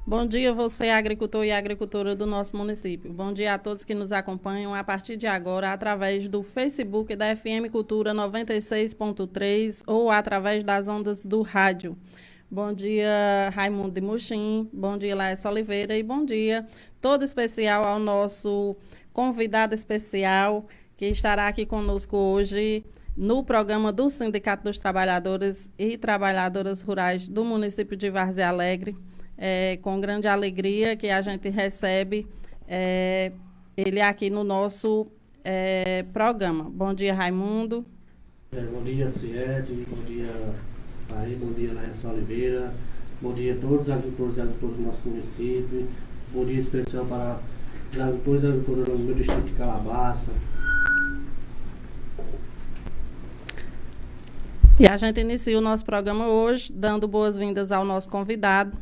Bom dia, você, agricultor e agricultora do nosso município. Bom dia a todos que nos acompanham a partir de agora através do Facebook da FM Cultura 96.3 ou através das ondas do rádio. Bom dia, Raimundo de Muxim. Bom dia, Laércio Oliveira. E bom dia todo especial ao nosso convidado especial que estará aqui conosco hoje no programa do Sindicato dos Trabalhadores e Trabalhadoras Rurais do município de Várzea Alegre. Com grande alegria que a gente recebe ele aqui no nosso programa. Bom dia, Raimundo. Bom dia, Ciete. Bom dia, Pai. Bom dia, Laércio Oliveira. Bom dia a todos os agricultores e agricultoras do nosso município. Bom dia especial para os agricultores e agricultoras do meu distrito de Calabaça. E a gente inicia o nosso programa hoje dando boas-vindas ao nosso convidado.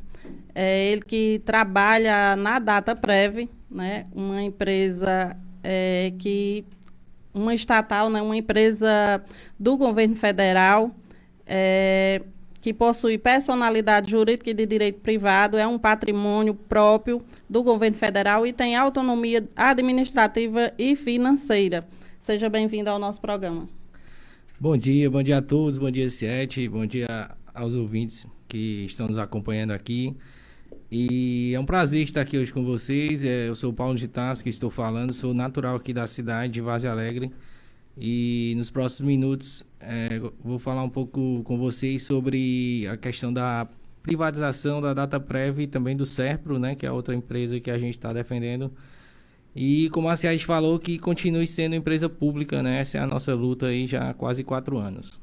Ele que trabalha na DataPrev, né, uma empresa uma estatal, né, uma empresa do governo federal, que possui personalidade jurídica e de direito privado, é um patrimônio próprio do governo federal e tem autonomia administrativa e financeira. Seja bem-vindo ao nosso programa. Bom dia a todos, bom dia, Ciete, bom dia aos ouvintes que estão nos acompanhando aqui. E é um prazer estar aqui hoje com vocês. Eu sou o Paulo de Tarso, que estou falando, sou natural aqui da cidade de Várzea Alegre. E nos próximos minutos vou falar um pouco com vocês sobre a questão da privatização da DataPrev e também do Serpro, né, que é a outra empresa que a gente está defendendo. E como a Ciete falou, que continue sendo empresa pública, né? Essa é a nossa luta aí já há quase 4 anos.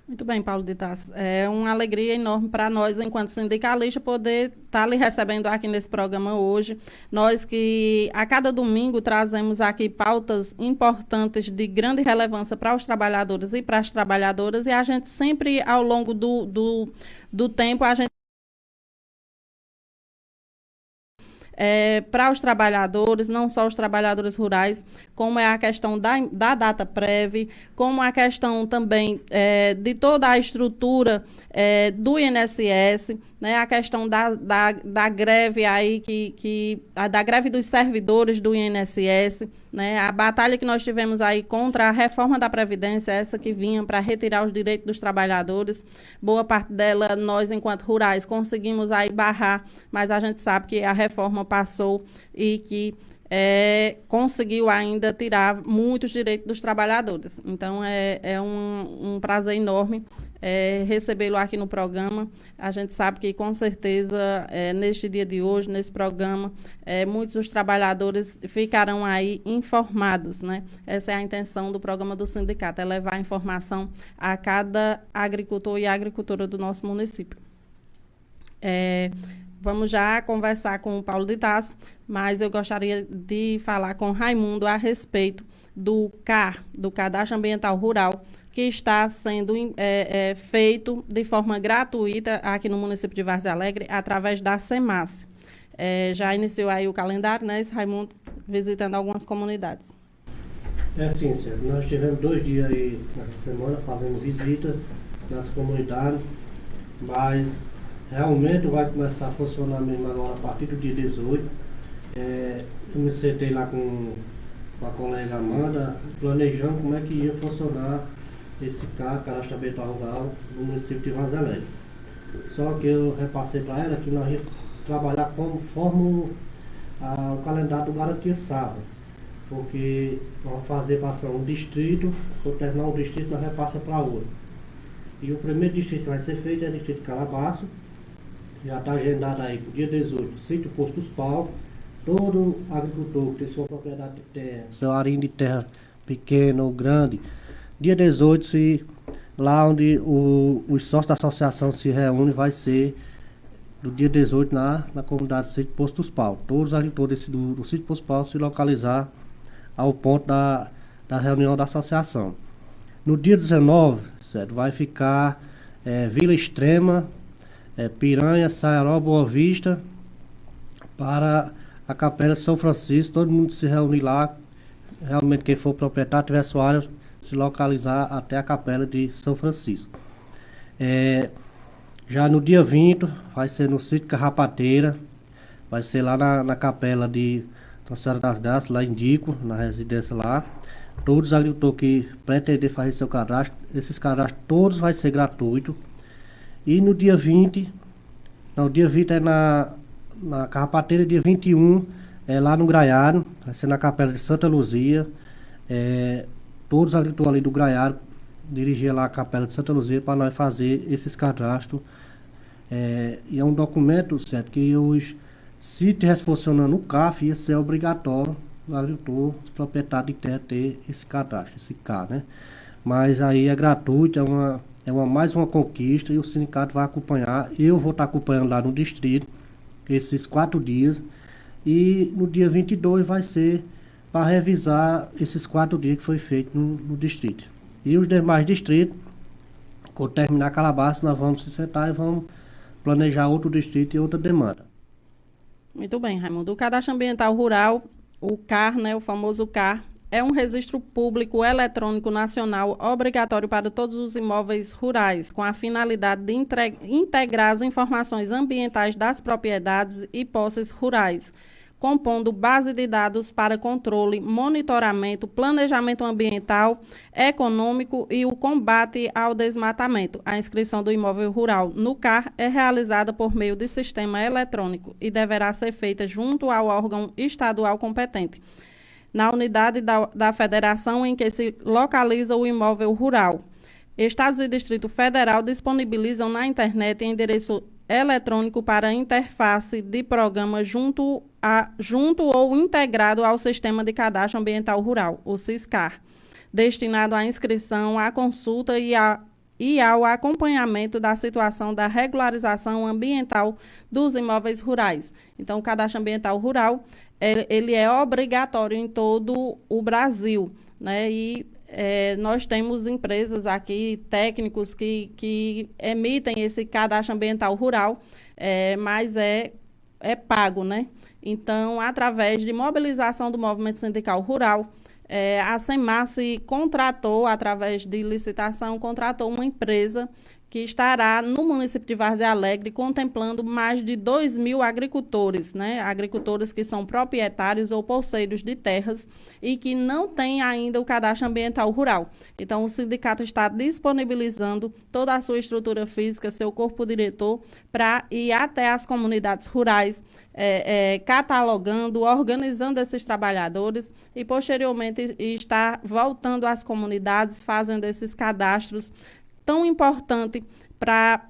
Muito bem, Paulo de Tarso. É uma alegria enorme para nós, enquanto sindicalista, poder estar lhe recebendo aqui nesse programa hoje. Nós que a cada domingo trazemos aqui pautas importantes de grande relevância para os trabalhadores e para as trabalhadoras, e a gente sempre, ao longo do tempo, a gente para os trabalhadores, não só os trabalhadores rurais, como é a questão da DataPrev, como a questão também de toda a estrutura do INSS, né, a questão da greve aí, da greve dos servidores do INSS, né, a batalha que nós tivemos aí contra a reforma da Previdência, essa que vinha para retirar os direitos dos trabalhadores. Boa parte dela, nós, enquanto rurais, conseguimos aí barrar, mas a gente sabe que a reforma passou e que conseguiu ainda tirar muitos direitos dos trabalhadores. Então, é um prazer enorme recebê-lo aqui no programa. A gente sabe que, com certeza, neste dia de hoje, nesse programa, muitos dos trabalhadores ficarão aí informados, né? Essa é a intenção do programa do sindicato, é levar a informação a cada agricultor e agricultora do nosso município. Vamos já conversar com o Paulo de Tarso, mas eu gostaria de falar com o Raimundo a respeito do CAR, do Cadastro Ambiental Rural, que está sendo feito de forma gratuita aqui no município de Várzea Alegre, através da SEMASSE. Já iniciou aí o calendário, né, Raimundo, visitando algumas comunidades. Sim, certo. Nós tivemos 2 dias aí nessa semana fazendo visita nas comunidades, mas realmente vai começar a funcionar mesmo agora a partir do dia 18. Eu me sentei lá com a colega Amanda, planejando como é que ia funcionar esse cadastro ambiental rural no município de Várzea Alegre. Só que eu repassei para ela que nós íamos trabalhar conforme o calendário do Garantia Safra, porque vamos fazer passar um distrito, quando terminar um distrito nós repassa para outro. E o primeiro distrito que vai ser feito é o distrito de Calabaço. Já está agendado aí para o dia 18, sítio Posto dos Paus. Todo agricultor que tem sua propriedade de terra, seu arinho de terra pequeno ou grande, dia 18, lá onde os sócios da associação se reúnem, vai ser do dia 18 na comunidade do sítio Posto dos Paus. Todos os agricultores do sítio Posto dos Paus se localizar ao ponto da reunião da associação. No dia 19, certo, vai ficar Vila Extrema, Piranha, Saiaró, Boa Vista, para a Capela de São Francisco. Todo mundo se reunir lá, realmente quem for proprietário, tiver sua área, se localizar até a Capela de São Francisco. Já no dia 20, vai ser no sítio Carrapateira, vai ser lá na capela de Nossa Senhora das Graças, lá em Dico, na residência lá. Todos os agricultores que pretender fazer seu cadastro, esses cadastros todos vai ser gratuito. E no dia 20, não, dia 20 é na Carrapateira, dia 21 é lá no Graiado, vai ser na capela de Santa Luzia. Todos os agricultores ali do Graiado dirigir lá a capela de Santa Luzia para nós fazer esses cadastros. E é um documento, certo, que os sítios responsionando no CAF ia ser obrigatório o agricultor, os proprietários de terra ter esse cadastro, esse CA, né? Mas aí é gratuito, mais uma conquista e o sindicato vai acompanhar. Eu vou estar acompanhando lá no distrito esses 4 dias e no dia 22 vai ser para revisar esses 4 dias que foi feito no distrito. E os demais distritos, quando terminar a Calabassa, nós vamos se sentar e vamos planejar outro distrito e outra demanda. Muito bem, Raimundo. O Cadastro Ambiental Rural, o CAR, né, o famoso CAR, é um registro público eletrônico nacional obrigatório para todos os imóveis rurais, com a finalidade de integrar as informações ambientais das propriedades e posses rurais, compondo base de dados para controle, monitoramento, planejamento ambiental, econômico e o combate ao desmatamento. A inscrição do imóvel rural no CAR é realizada por meio de sistema eletrônico e deverá ser feita junto ao órgão estadual competente, na unidade da federação em que se localiza o imóvel rural. Estados e Distrito Federal disponibilizam na internet endereço eletrônico para interface de programa junto ou integrado ao Sistema de Cadastro Ambiental Rural, o SISCAR, destinado à inscrição, à consulta e ao acompanhamento da situação da regularização ambiental dos imóveis rurais. Então, o Cadastro Ambiental Rural, ele é obrigatório em todo o Brasil, né? E nós temos empresas aqui, técnicos que emitem esse cadastro ambiental rural, mas é pago, né? Então, através de mobilização do movimento sindical rural, a SEMASSE contratou, através de licitação, contratou uma empresa que estará no município de Várzea Alegre contemplando mais de 2.000 agricultores, né? Agricultores que são proprietários ou posseiros de terras e que não têm ainda o cadastro ambiental rural. Então, o sindicato está disponibilizando toda a sua estrutura física, seu corpo diretor, para ir até as comunidades rurais, catalogando, organizando esses trabalhadores e, posteriormente, estar voltando às comunidades, fazendo esses cadastros tão importante para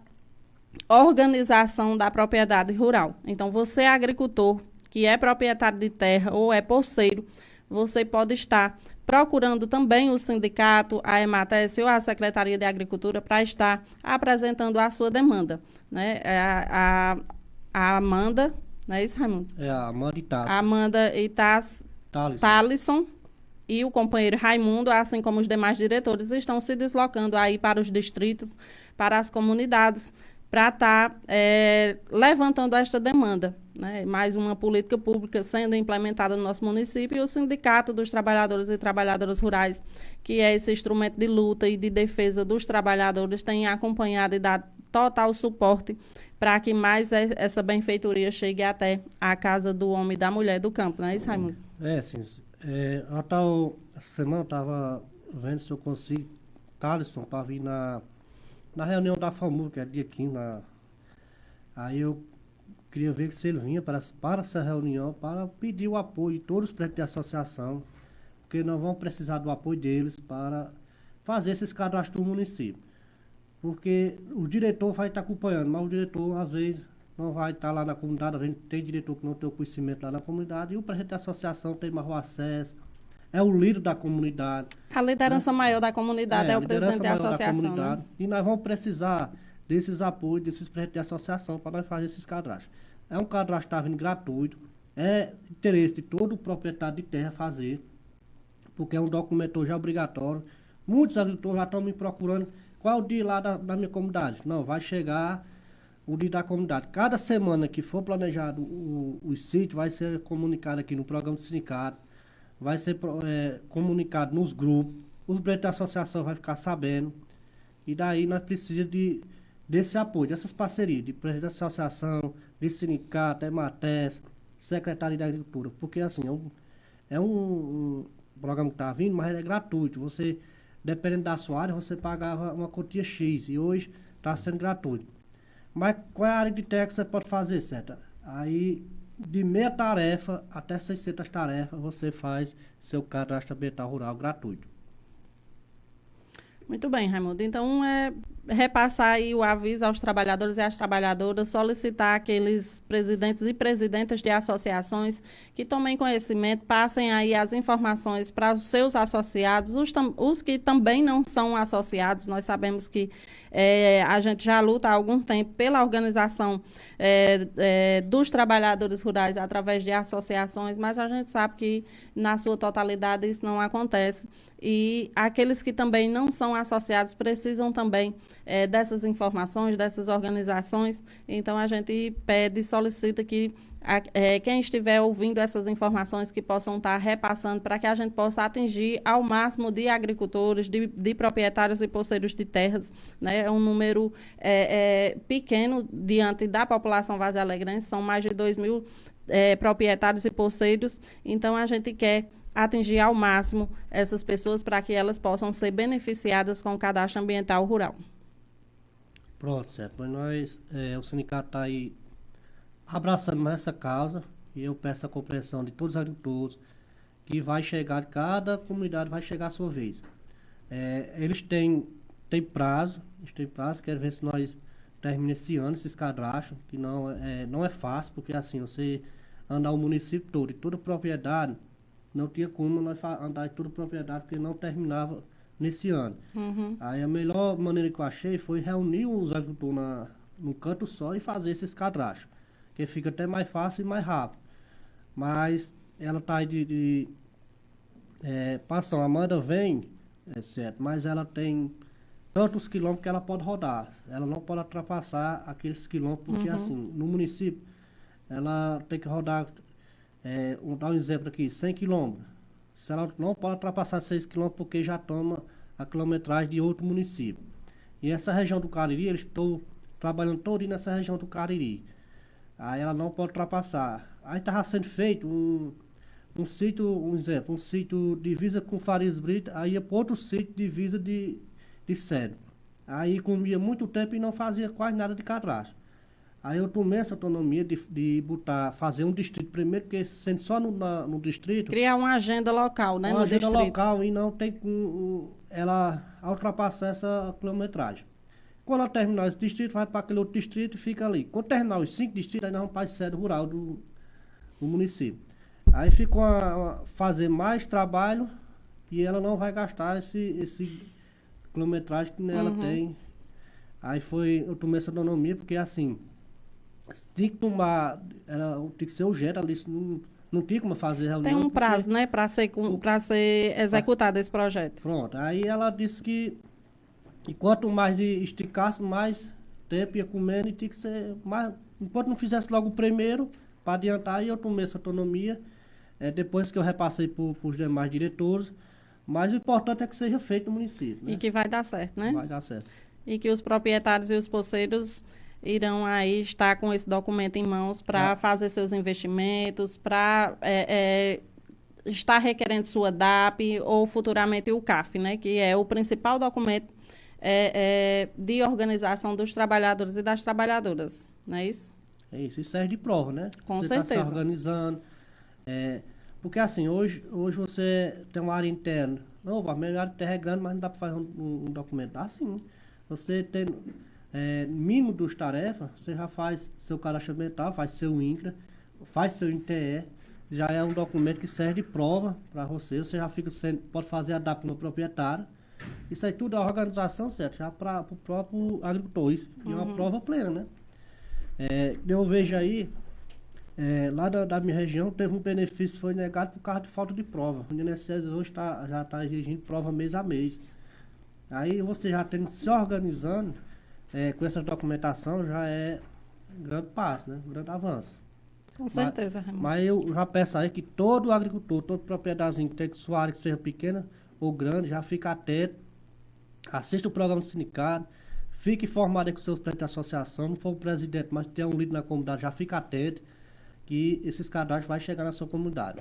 a organização da propriedade rural. Então, você é agricultor, que é proprietário de terra ou é posseiro, você pode estar procurando também o sindicato, a EMATES ou a Secretaria de Agricultura para estar apresentando a sua demanda, né? A Amanda, não é isso, Raimundo? A Amanda Itácio. Amanda Itácio Thalisson e o companheiro Raimundo, assim como os demais diretores, estão se deslocando aí para os distritos, para as comunidades, para estar levantando esta demanda, né? Mais uma política pública sendo implementada no nosso município e o Sindicato dos Trabalhadores e Trabalhadoras Rurais, que é esse instrumento de luta e de defesa dos trabalhadores, tem acompanhado e dado total suporte para que mais essa benfeitoria chegue até a casa do homem e da mulher do campo, não é isso, Raimundo? Sim. Essa semana eu estava vendo se eu consigo Thalisson para vir na reunião da FAMU, que é dia 15. Aí eu queria ver se ele vinha para essa reunião para pedir o apoio de todos os presidentes de associação, porque nós vamos precisar do apoio deles para fazer esses cadastros do município. Porque o diretor vai estar acompanhando, mas o diretor às vezes não vai estar lá na comunidade. A gente tem diretor que não tem o conhecimento lá na comunidade e o presidente da associação tem mais o acesso, é o líder da comunidade. A liderança maior da comunidade é o presidente da associação, né? E nós vamos precisar desses apoios, desses presidentes de associação para nós fazer esses cadastros. É um cadastro que está vindo gratuito, é interesse de todo proprietário de terra fazer, porque é um documento hoje obrigatório. Muitos agricultores já estão me procurando, qual é o dia lá da minha comunidade? Não, vai chegar o dia da comunidade. Cada semana que for planejado o sítio vai ser comunicado aqui no programa do sindicato, vai ser comunicado nos grupos, os presidentes da associação vão ficar sabendo, e daí nós precisamos desse apoio, dessas parcerias, de presidente da associação, de sindicato, EMATES, Secretaria da Agricultura, porque assim, um programa que está vindo, mas ele é gratuito. Você, dependendo da sua área, você pagava uma quantia X e hoje está sendo gratuito. Mas qual é a área de terra que você pode fazer, certo? Aí, de meia tarefa até 600 tarefas, você faz seu cadastro ambiental rural gratuito. Muito bem, Raimundo. Então, repassar aí o aviso aos trabalhadores e às trabalhadoras, solicitar aqueles presidentes e presidentas de associações que tomem conhecimento, passem aí as informações para os seus associados, os que também não são associados. Nós sabemos que a gente já luta há algum tempo pela organização dos trabalhadores rurais através de associações, mas a gente sabe que, na sua totalidade, isso não acontece. E aqueles que também não são associados precisam também dessas informações, dessas organizações. Então, a gente pede e solicita que quem estiver ouvindo essas informações que possam estar repassando para que a gente possa atingir ao máximo de agricultores, de proprietários e poceiros de terras. Né? É um número pequeno diante da população vazialegrense, são mais de 2.000 proprietários e poceiros. Então, a gente quer atingir ao máximo essas pessoas para que elas possam ser beneficiadas com o cadastro ambiental rural. Pronto, certo. Mas nós, o sindicato está aí abraçando mais essa causa e eu peço a compreensão de todos os agricultores que vai chegar, cada comunidade vai chegar a sua vez. Eles têm prazo, quero ver se nós terminamos esse ano esses cadastros, que não é fácil, porque assim, você andar o município todo e toda propriedade, não tinha como nós andar em toda propriedade, porque não terminava nesse ano. Uhum. Aí a melhor maneira que eu achei foi reunir os agricultores num canto só e fazer esses cadastros, que fica até mais fácil e mais rápido. Mas ela está aí passando, a Amanda vem, certo, mas ela tem tantos quilômetros que ela pode rodar. Ela não pode ultrapassar aqueles quilômetros, porque assim, no município, ela tem que rodar, vou dar um exemplo aqui, 100 quilômetros. Se ela não pode ultrapassar 6 quilômetros, porque já toma a quilometragem de outro município. E essa região do Cariri, eles estão trabalhando todo nessa região do Cariri. Aí ela não pode ultrapassar. Aí estava sendo feito um sítio divisa com Farias Brito, aí ia para outro sítio divisa de Cedro. Aí comia muito tempo e não fazia quase nada de cadastro. Aí eu tomei essa autonomia de fazer um distrito primeiro, porque sendo só no distrito... Criar uma agenda local, né, no distrito. Uma agenda local e não tem ela ultrapassar essa quilometragem. Quando ela terminar esse distrito, vai para aquele outro distrito e fica ali. Quando terminar os 5 distritos, aí nós vamos para a sede rural do município. Aí fica fazer mais trabalho e ela não vai gastar esse quilometragem que ela tem. Aí eu tomei essa autonomia, porque assim... Tem que ser urgente, ali não tinha como fazer reunião. Tem um prazo, né, para ser executado esse projeto. Pronto, aí ela disse que quanto mais esticasse, mais tempo ia comendo e tinha que ser mais. Enquanto não fizesse logo o primeiro, para adiantar, aí eu tomei essa autonomia, depois que eu repassei para os demais diretores. Mas o importante é que seja feito no município. Né? E que vai dar certo, né? Vai dar certo. E que os proprietários e os poceiros irão aí estar com esse documento em mãos para fazer seus investimentos, para estar requerendo sua DAP ou futuramente o CAF, né, que é o principal documento de organização dos trabalhadores e das trabalhadoras, não é isso? É isso, isso serve de prova, né? Com você certeza. Está se organizando. Porque assim, hoje você tem uma área interna. Não, a minha área de terra é grande, mas não dá para fazer um documento. Dá sim. Você tem... mínimo dos tarefas, você já faz seu cadastro ambiental, faz seu INCRA, faz seu INTE, já é um documento que serve de prova para você já pode fazer a DAP no proprietário. Isso aí tudo é organização, certo? Já para o próprio agricultor, isso é uma prova plena, né? Eu vejo aí, lá da minha região, teve um benefício que foi negado por causa de falta de prova. O INSS hoje já está exigindo prova mês a mês. Aí você já tem se organizando, com essa documentação já é um grande passo, né? Um grande avanço. Com certeza, Raimundo. Mas eu já peço aí que todo agricultor, todo propriedário que tem sua área que seja pequena ou grande, já fica atento, assista o programa do sindicato, fique informado aí com o seu presidente da associação, não for o presidente, mas tem um líder na comunidade, já fica atento que esses cadastros vão chegar na sua comunidade.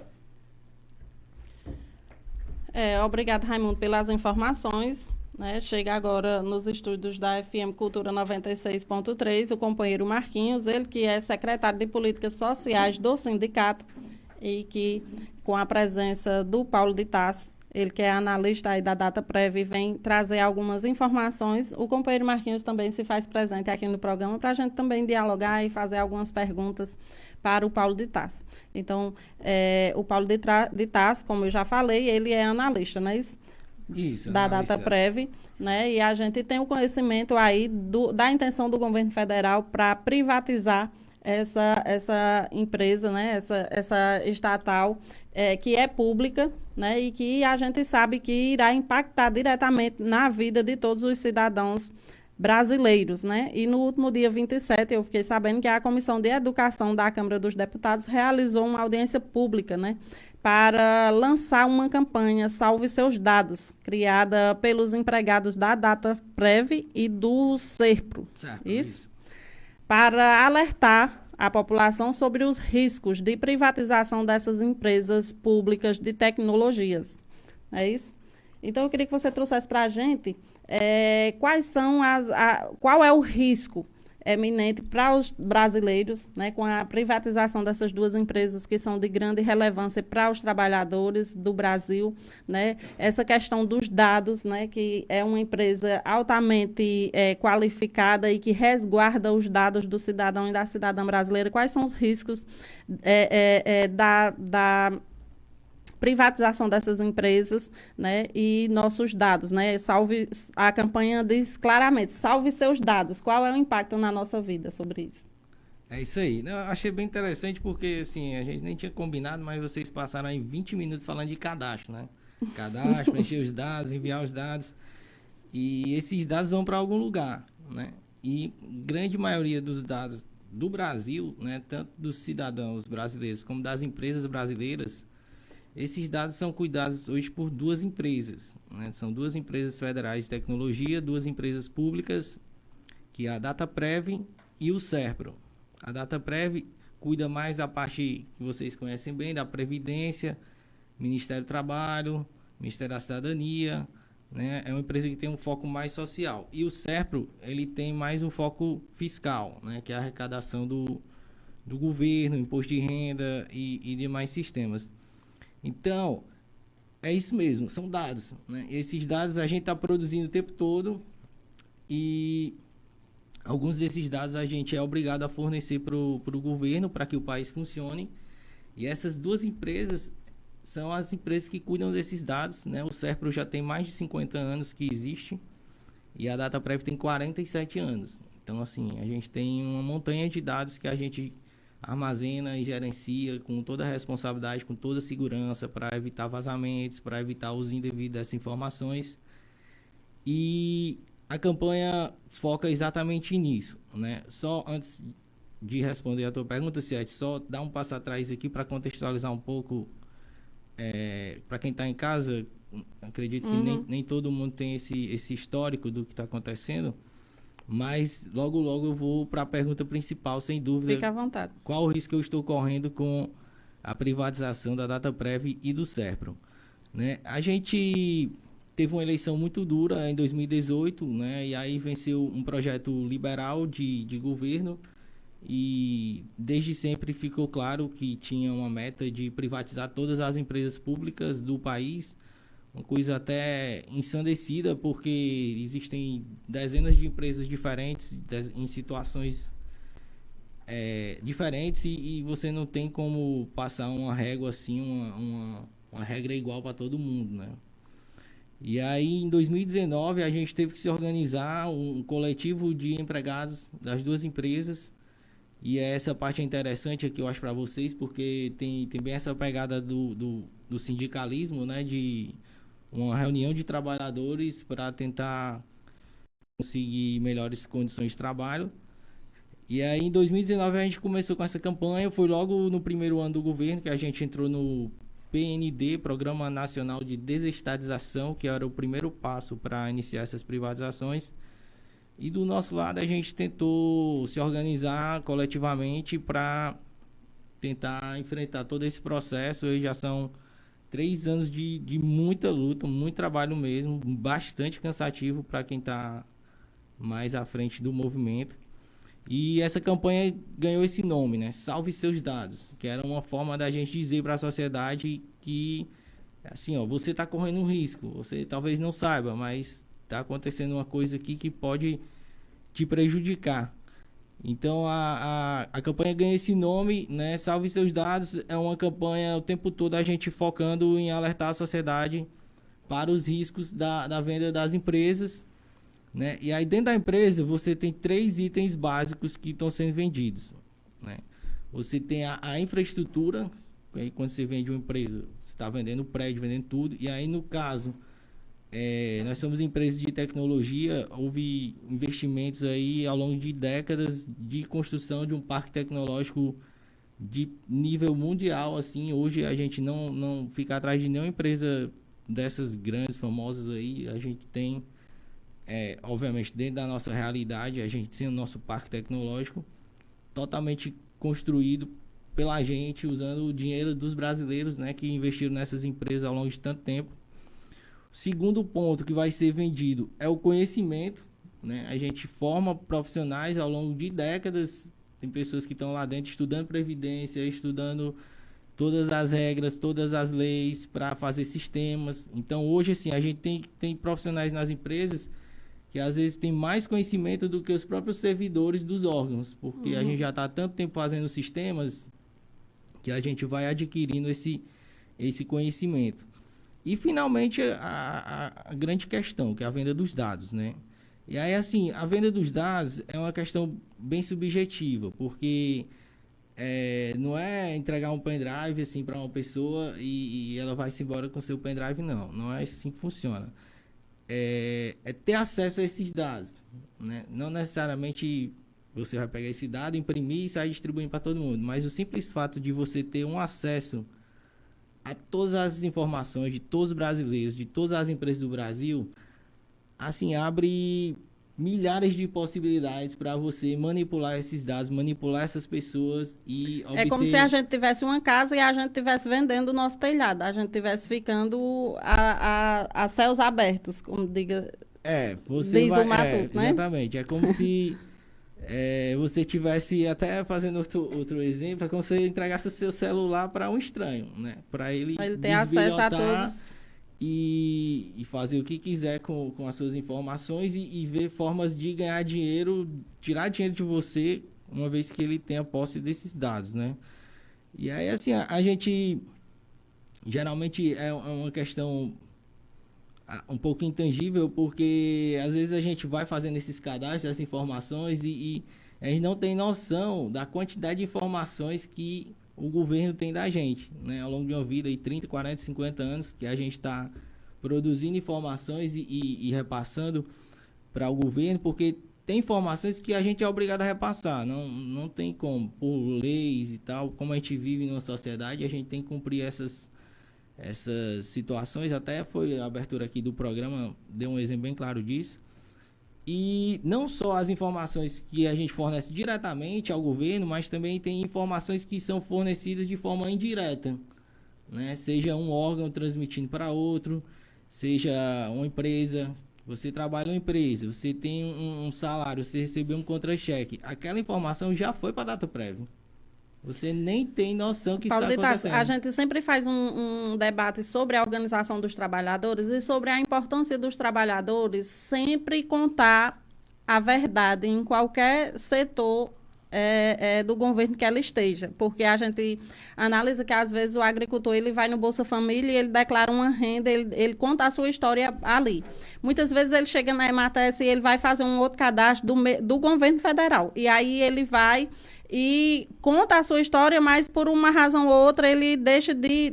Obrigado, Raimundo, pelas informações. Né? Chega agora nos estúdios da FM Cultura 96.3 o companheiro Marquinhos, ele que é secretário de Políticas Sociais do sindicato e que, com a presença do Paulo de Tarso, ele que é analista aí da Dataprev, vem trazer algumas informações. O companheiro Marquinhos também se faz presente aqui no programa para a gente também dialogar e fazer algumas perguntas para o Paulo de Tarso. Então, o Paulo de Tarso, como eu já falei, ele é analista, não é isso? Isso, da analista. Dataprev, né? E a gente tem o conhecimento aí da intenção do governo federal para privatizar essa empresa, né? essa estatal que é pública, né? E que a gente sabe que irá impactar diretamente na vida de todos os cidadãos brasileiros, né? E no último dia 27, eu fiquei sabendo que a Comissão de Educação da Câmara dos Deputados realizou uma audiência pública, né? Para lançar uma campanha Salve Seus Dados, criada pelos empregados da Dataprev e do Serpro. Certo, Isso? Para alertar a população sobre os riscos de privatização dessas empresas públicas de tecnologias. É isso? Então, eu queria que você trouxesse para a gente qual é o risco eminente para os brasileiros, né, com a privatização dessas duas empresas que são de grande relevância para os trabalhadores do Brasil, né, essa questão dos dados, né, que é uma empresa altamente qualificada e que resguarda os dados do cidadão e da cidadã brasileira. Quais são os riscos da privatização dessas empresas, né, e nossos dados, né? A campanha diz claramente, salve seus dados. Qual é o impacto na nossa vida sobre isso? É isso aí. Eu achei bem interessante porque, assim, a gente nem tinha combinado, mas vocês passaram aí 20 minutos falando de cadastro, né? Cadastro, preencher os dados, enviar os dados. E esses dados vão para algum lugar, né? E grande maioria dos dados do Brasil, né, tanto dos cidadãos brasileiros como das empresas brasileiras, esses dados são cuidados hoje por duas empresas, né? São duas empresas federais de tecnologia, duas empresas públicas, que é a Dataprev e o Serpro. A Dataprev cuida mais da parte que vocês conhecem bem, da Previdência, Ministério do Trabalho, Ministério da Cidadania, né? É uma empresa que tem um foco mais social. E o Serpro, ele tem mais um foco fiscal, né? Que é a arrecadação do governo, imposto de renda e demais sistemas. Então, é isso mesmo, são dados, né? Esses dados a gente está produzindo o tempo todo e alguns desses dados a gente é obrigado a fornecer para o governo para que o país funcione. E essas duas empresas são as empresas que cuidam desses dados, né? O Serpro já tem mais de 50 anos que existe e a Dataprev tem 47 anos. Então, assim, a gente tem uma montanha de dados que a gente armazena e gerencia com toda a responsabilidade, com toda a segurança para evitar vazamentos, para evitar o uso indevido dessas informações. E a campanha foca exatamente nisso, né? Só antes de responder a tua pergunta, Ciete, só dar um passo atrás aqui para contextualizar um pouco para quem está em casa. Acredito que nem todo mundo tem esse histórico do que está acontecendo. Mas logo eu vou para a pergunta principal, sem dúvida. Fique à vontade. Qual o risco que eu estou correndo com a privatização da Dataprev e do Serpro, né? A gente teve uma eleição muito dura em 2018, né? E aí venceu um projeto liberal de governo e desde sempre ficou claro que tinha uma meta de privatizar todas as empresas públicas do país. Uma coisa até ensandecida, porque existem dezenas de empresas diferentes, em situações diferentes, e você não tem como passar uma régua assim, uma regra igual para todo mundo, né? E aí, em 2019, a gente teve que se organizar um coletivo de empregados das duas empresas, e essa parte é interessante aqui, eu acho, para vocês, porque tem bem essa pegada do sindicalismo, né, de uma reunião de trabalhadores para tentar conseguir melhores condições de trabalho. E aí, em 2019, a gente começou com essa campanha. Foi logo no primeiro ano do governo que a gente entrou no PND, Programa Nacional de Desestatização, que era o primeiro passo para iniciar essas privatizações. E do nosso lado a gente tentou se organizar coletivamente para tentar enfrentar todo esse processo. Hoje já são 3 anos de muita luta, muito trabalho mesmo, bastante cansativo para quem está mais à frente do movimento. E essa campanha ganhou esse nome, né? Salve seus dados, que era uma forma da gente dizer para a sociedade que, assim, ó, você está correndo um risco, você talvez não saiba, mas está acontecendo uma coisa aqui que pode te prejudicar. Então a campanha ganha esse nome, né? Salve seus dados, é uma campanha o tempo todo a gente focando em alertar a sociedade para os riscos da venda das empresas, né? E aí dentro da empresa você tem 3 itens básicos que estão sendo vendidos, né? Você tem a infraestrutura, aí quando você vende uma empresa, você está vendendo prédio, vendendo tudo, e aí no caso, nós somos empresas de tecnologia, houve investimentos aí ao longo de décadas de construção de um parque tecnológico de nível mundial, assim. Hoje a gente não fica atrás de nenhuma empresa dessas grandes, famosas aí. A gente tem, obviamente, dentro da nossa realidade, a gente tem o nosso parque tecnológico totalmente construído pela gente, usando o dinheiro dos brasileiros, né, que investiram nessas empresas ao longo de tanto tempo. Segundo ponto que vai ser vendido é o conhecimento, né? A gente forma profissionais ao longo de décadas, tem pessoas que estão lá dentro estudando previdência, estudando todas as regras, todas as leis para fazer sistemas. Então hoje assim, a gente tem profissionais nas empresas que às vezes tem mais conhecimento do que os próprios servidores dos órgãos, porque a gente já está há tanto tempo fazendo sistemas que a gente vai adquirindo esse conhecimento. E, finalmente, a grande questão, que é a venda dos dados, né? E aí, assim, a venda dos dados é uma questão bem subjetiva, porque não é entregar um pendrive, assim, para uma pessoa e ela vai se embora com seu pendrive, não. Não é assim que funciona. É ter acesso a esses dados, né? Não necessariamente você vai pegar esse dado, imprimir e sair distribuindo para todo mundo, mas o simples fato de você ter um acesso a todas as informações de todos os brasileiros, de todas as empresas do Brasil, assim, abre milhares de possibilidades para você manipular esses dados, manipular essas pessoas e obter... É como se a gente tivesse uma casa e a gente estivesse vendendo o nosso telhado, a gente estivesse ficando a céus abertos, como diga... você diz vai... o Matuto, né? Exatamente, é como se... você tivesse, até fazendo outro exemplo, é como se você entregasse o seu celular para um estranho, né? Para ele ter acesso a todos e fazer o que quiser com as suas informações e ver formas de ganhar dinheiro, tirar dinheiro de você, uma vez que ele tenha posse desses dados, né? E aí, assim, a gente geralmente é uma questão um pouco intangível, porque às vezes a gente vai fazendo esses cadastros, essas informações e a gente não tem noção da quantidade de informações que o governo tem da gente, né? Ao longo de uma vida, aí, 30, 40, 50 anos, que a gente está produzindo informações e repassando para o governo, porque tem informações que a gente é obrigado a repassar, não tem como, por leis e tal, como a gente vive numa sociedade, a gente tem que cumprir essas situações. Até foi a abertura aqui do programa, deu um exemplo bem claro disso. E não só as informações que a gente fornece diretamente ao governo, mas também tem informações que são fornecidas de forma indireta, né? Seja um órgão transmitindo para outro, seja uma empresa. Você trabalha em uma empresa, você tem um salário, você recebeu um contra-cheque, aquela informação já foi para a data prévia. Você nem tem noção que Paulo está acontecendo. A gente sempre faz um debate sobre a organização dos trabalhadores e sobre a importância dos trabalhadores sempre contar a verdade em qualquer setor do governo que ela esteja. Porque a gente analisa que, às vezes, o agricultor ele vai no Bolsa Família e ele declara uma renda, ele conta a sua história ali. Muitas vezes ele chega na EMATES e ele vai fazer um outro cadastro do governo federal. E aí ele vai e conta a sua história, mas por uma razão ou outra ele deixa de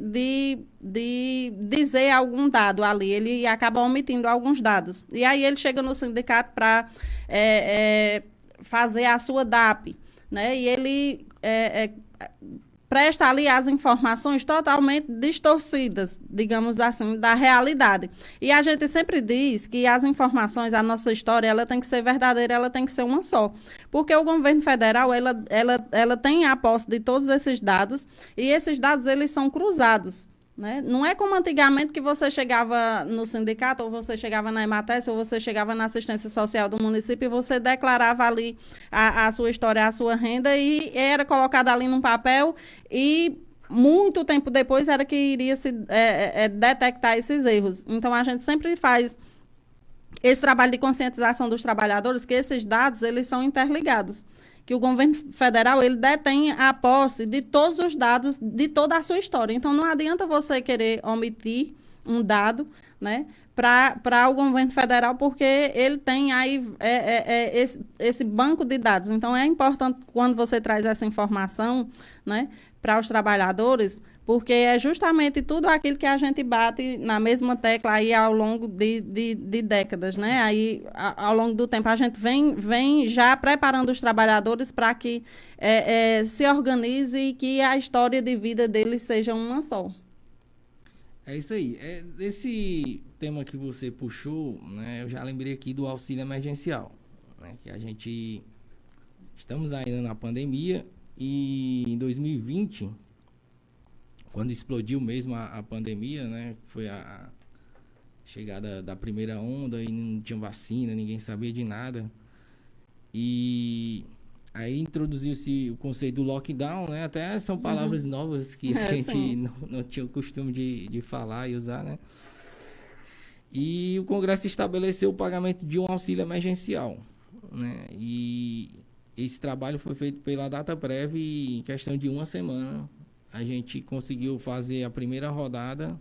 dizer algum dado ali, ele acaba omitindo alguns dados. E aí ele chega no sindicato para fazer a sua DAP, né? E ele presta ali as informações totalmente distorcidas, digamos assim, da realidade. E a gente sempre diz que as informações, a nossa história, ela tem que ser verdadeira, ela tem que ser uma só. Porque o governo federal, ela tem a posse de todos esses dados, e esses dados, eles são cruzados. Né? Não é como antigamente que você chegava no sindicato, ou você chegava na EMATES, ou você chegava na assistência social do município e você declarava ali a sua história, a sua renda e era colocada ali num papel e muito tempo depois era que iria se detectar esses erros. Então, a gente sempre faz esse trabalho de conscientização dos trabalhadores, que esses dados, eles são interligados. Que o governo federal, ele detém a posse de todos os dados de toda a sua história. Então, não adianta você querer omitir um dado, né, para o governo federal, porque ele tem aí esse banco de dados. Então, é importante, quando você traz essa informação, né, para os trabalhadores, porque é justamente tudo aquilo que a gente bate na mesma tecla aí ao longo de décadas, né? Aí, ao longo do tempo, a gente vem já preparando os trabalhadores para que se organize e que a história de vida deles seja uma só. É isso aí. Esse tema que você puxou, né, eu já lembrei aqui do auxílio emergencial, né, que a gente estamos ainda na pandemia e em 2020, quando explodiu mesmo a pandemia, né, foi a chegada da primeira onda e não tinha vacina, ninguém sabia de nada. E aí introduziu-se o conceito do lockdown, né? Até são palavras novas que a gente não tinha o costume de falar e usar, né? E o Congresso estabeleceu o pagamento de um auxílio emergencial, né? E esse trabalho foi feito pela DataPrev e em questão de uma semana a gente conseguiu fazer a primeira rodada.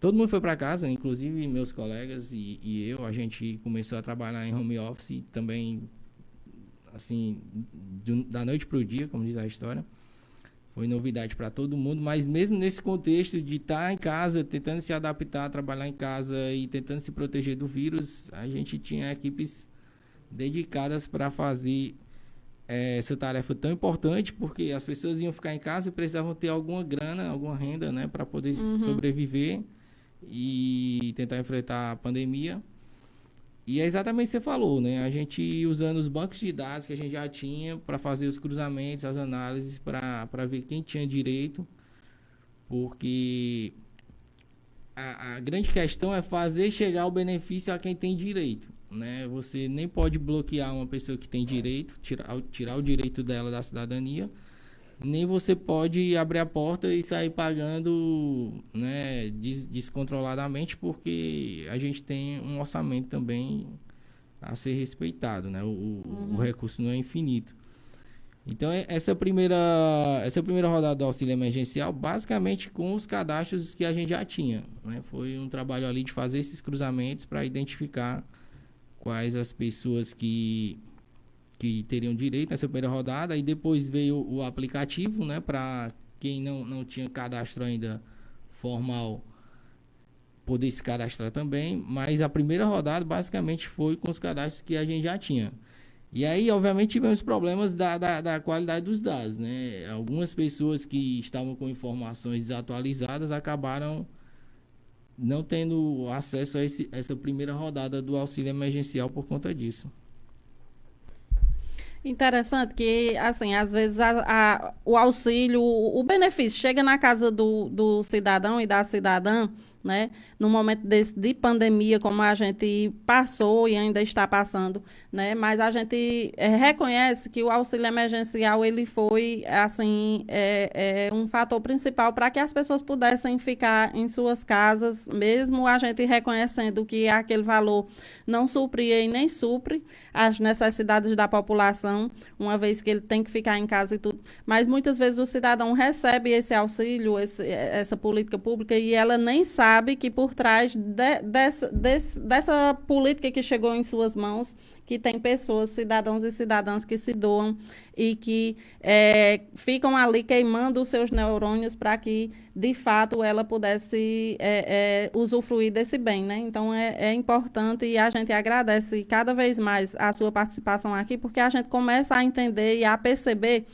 Todo mundo foi para casa, inclusive meus colegas e eu. A gente começou a trabalhar em home office também, assim, da noite para o dia, como diz a história. Foi novidade para todo mundo, mas mesmo nesse contexto de estar em casa, tentando se adaptar a trabalhar em casa e tentando se proteger do vírus, a gente tinha equipes dedicadas para fazer essa tarefa tão importante, porque as pessoas iam ficar em casa e precisavam ter alguma grana, alguma renda, né, para poder sobreviver e tentar enfrentar a pandemia. E é exatamente o que você falou, né? A gente usando os bancos de dados que a gente já tinha para fazer os cruzamentos, as análises, para ver quem tinha direito, porque a grande questão é fazer chegar o benefício a quem tem direito, né? Você nem pode bloquear uma pessoa que tem direito, tirar o direito dela da cidadania, nem você pode abrir a porta e sair pagando, né, descontroladamente, porque a gente tem um orçamento também a ser respeitado, né? O recurso não é infinito. Então, essa primeira rodada do auxílio emergencial, basicamente com os cadastros que a gente já tinha, né? Foi um trabalho ali de fazer esses cruzamentos para identificar quais as pessoas que teriam direito nessa primeira rodada, e depois veio o aplicativo, né, para quem não tinha cadastro ainda formal poder se cadastrar também, mas a primeira rodada basicamente foi com os cadastros que a gente já tinha. E aí, obviamente, tivemos problemas da qualidade dos dados, né? Algumas pessoas que estavam com informações desatualizadas acabaram não tendo acesso a essa primeira rodada do auxílio emergencial por conta disso. Interessante que, assim, às vezes o auxílio, o benefício chega na casa do cidadão e da cidadã, né, no momento de pandemia, como a gente passou e ainda está passando, né, mas a gente reconhece que o auxílio emergencial, ele foi, assim, um fator principal para que as pessoas pudessem ficar em suas casas, mesmo a gente reconhecendo que aquele valor não supria e nem supre as necessidades da população, uma vez que ele tem que ficar em casa e tudo, mas muitas vezes o cidadão recebe esse auxílio, essa política pública, e ela nem sabe que por trás dessa política que chegou em suas mãos, que tem pessoas, cidadãos e cidadãs que se doam e que ficam ali queimando os seus neurônios para que, de fato, ela pudesse usufruir desse bem, né? Então, é importante, e a gente agradece cada vez mais a sua participação aqui, porque a gente começa a entender e a perceber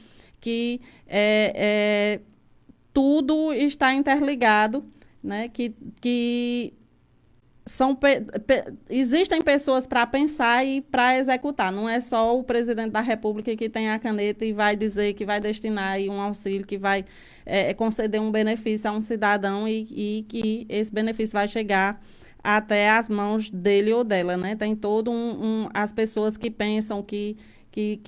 que tudo está interligado, né? Que existem pessoas para pensar e para executar. Não é só o presidente da República que tem a caneta e vai dizer que vai destinar aí um auxílio, que vai conceder um benefício a um cidadão e que esse benefício vai chegar até as mãos dele ou dela, né? Tem todo as pessoas que pensam, que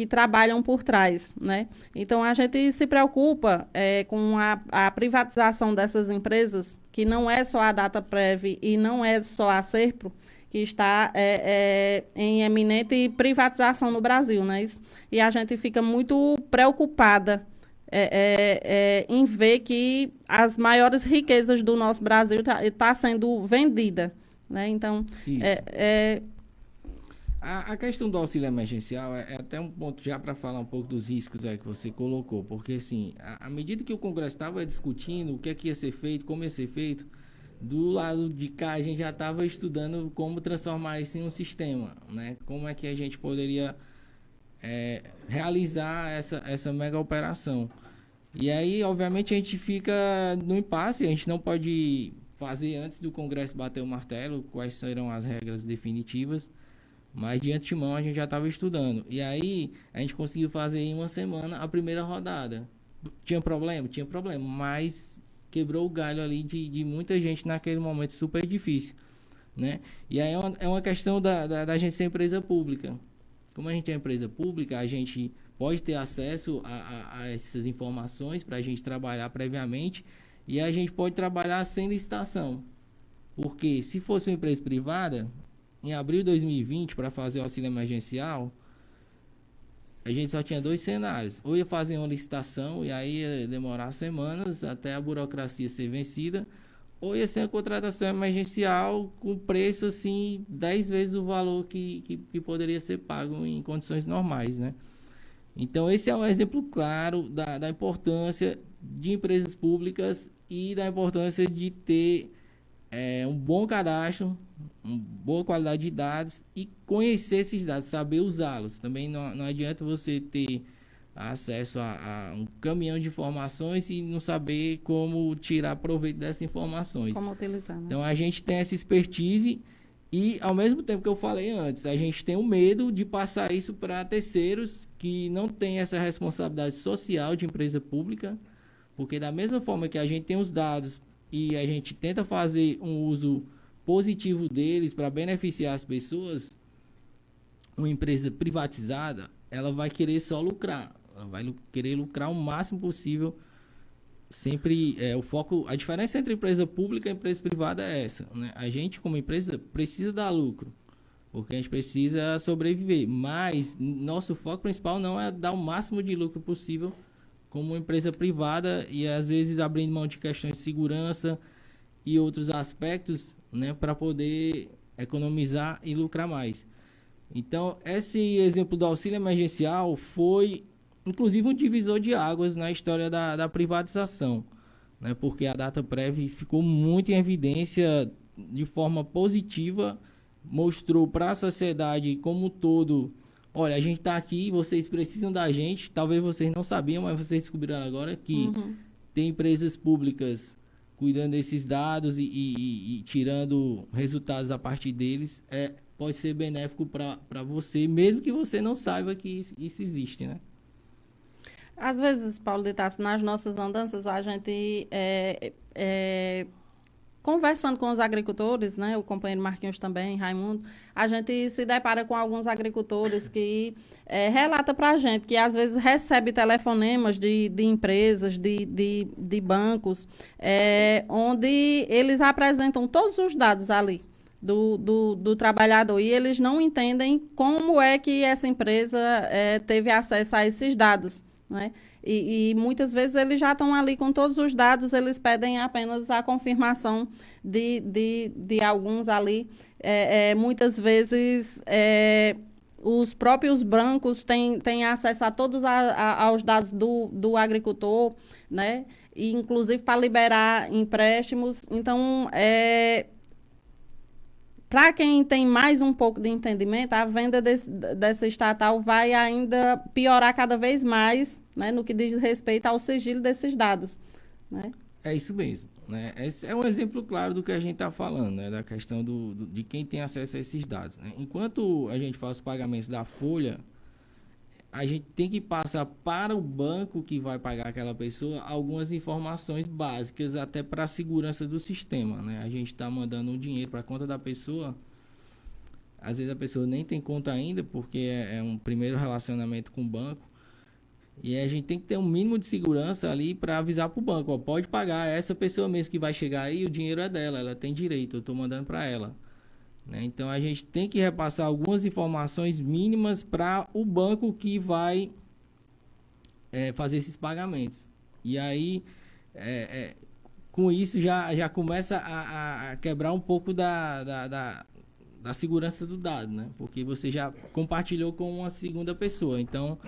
trabalham por trás, né? Então, a gente se preocupa com a privatização dessas empresas, que não é só a Dataprev e não é só a Serpro, que está em eminente privatização no Brasil, né? E a gente fica muito preocupada em ver que as maiores riquezas do nosso Brasil tá sendo vendida, né? Então, A questão do auxílio emergencial é até um ponto já para falar um pouco dos riscos aí que você colocou, porque assim, à medida que o Congresso estava discutindo o que é que ia ser feito, como ia ser feito, do lado de cá a gente já estava estudando como transformar isso em um sistema, né? Como é que a gente poderia realizar essa mega operação. E aí, obviamente, a gente fica no impasse, a gente não pode fazer antes do Congresso bater o martelo quais serão as regras definitivas, mas de antemão a gente já estava estudando. E aí a gente conseguiu fazer em uma semana a primeira rodada. Tinha problema? Tinha problema, mas quebrou o galho ali de muita gente naquele momento super difícil, né? E aí é uma questão da gente ser empresa pública. Como a gente é empresa pública, a gente pode ter acesso a essas informações para a gente trabalhar previamente e a gente pode trabalhar sem licitação. Porque se fosse uma empresa privada, em abril de 2020, para fazer o auxílio emergencial, a gente só tinha 2 cenários. Ou ia fazer uma licitação, e aí ia demorar semanas até a burocracia ser vencida, ou ia ser uma contratação emergencial com preço assim 10 vezes o valor que poderia ser pago em condições normais, né? Então esse é um exemplo claro da importância de empresas públicas e da importância de ter um bom cadastro, uma boa qualidade de dados e conhecer esses dados, saber usá-los. Também não adianta você ter acesso a um caminhão de informações e não saber como tirar proveito dessas informações. Como utilizar, né? Então a gente tem essa expertise e, ao mesmo tempo que eu falei antes, a gente tem o medo de passar isso para terceiros que não têm essa responsabilidade social de empresa pública, porque da mesma forma que a gente tem os dados e a gente tenta fazer um uso positivo deles para beneficiar as pessoas, uma empresa privatizada, ela vai querer só lucrar, ela vai querer lucrar o máximo possível. Sempre o foco, a diferença entre empresa pública e empresa privada é essa, né? A gente, como empresa, precisa dar lucro, porque a gente precisa sobreviver, mas nosso foco principal não é dar o máximo de lucro possível como uma empresa privada e às vezes abrindo mão de questões de segurança e outros aspectos, né, para poder economizar e lucrar mais. Então, esse exemplo do auxílio emergencial foi, inclusive, um divisor de águas na história da privatização, né, porque a Dataprev ficou muito em evidência de forma positiva, mostrou para a sociedade como um todo: olha, a gente está aqui, vocês precisam da gente. Talvez vocês não sabiam, mas vocês descobriram agora que tem empresas públicas cuidando desses dados e tirando resultados a partir deles. Pode ser benéfico para você, mesmo que você não saiba que isso existe, né? Às vezes, Paulo de Tarso, nas nossas andanças, a gente conversando com os agricultores, né, o companheiro Marquinhos também, Raimundo, a gente se depara com alguns agricultores que relata para a gente que às vezes recebe telefonemas de empresas, de bancos, onde eles apresentam todos os dados ali do trabalhador e eles não entendem como é que essa empresa teve acesso a esses dados, né? E muitas vezes eles já estão ali com todos os dados, eles pedem apenas a confirmação de alguns ali. Muitas vezes os próprios bancos têm acesso a todos aos dados do agricultor, né? E, inclusive para liberar empréstimos. Então, para quem tem mais um pouco de entendimento, a venda dessa estatal vai ainda piorar cada vez mais, né, no que diz respeito ao sigilo desses dados, né? É isso mesmo, né? Esse é um exemplo claro do que a gente está falando, né? Da questão de quem tem acesso a esses dados, né? Enquanto a gente faz os pagamentos da folha, a gente tem que passar para o banco que vai pagar aquela pessoa algumas informações básicas até para a segurança do sistema, né? A gente está mandando o dinheiro para a conta da pessoa, às vezes a pessoa nem tem conta ainda porque é um primeiro relacionamento com o banco, e a gente tem que ter um mínimo de segurança ali para avisar para o banco, ó, pode pagar, essa pessoa mesmo que vai chegar aí, o dinheiro é dela, ela tem direito, eu estou mandando para ela. Né? Então a gente tem que repassar algumas informações mínimas para o banco que vai fazer esses pagamentos. E aí, com isso, já começa a quebrar um pouco da segurança do dado, né? Porque você já compartilhou com uma segunda pessoa. Então,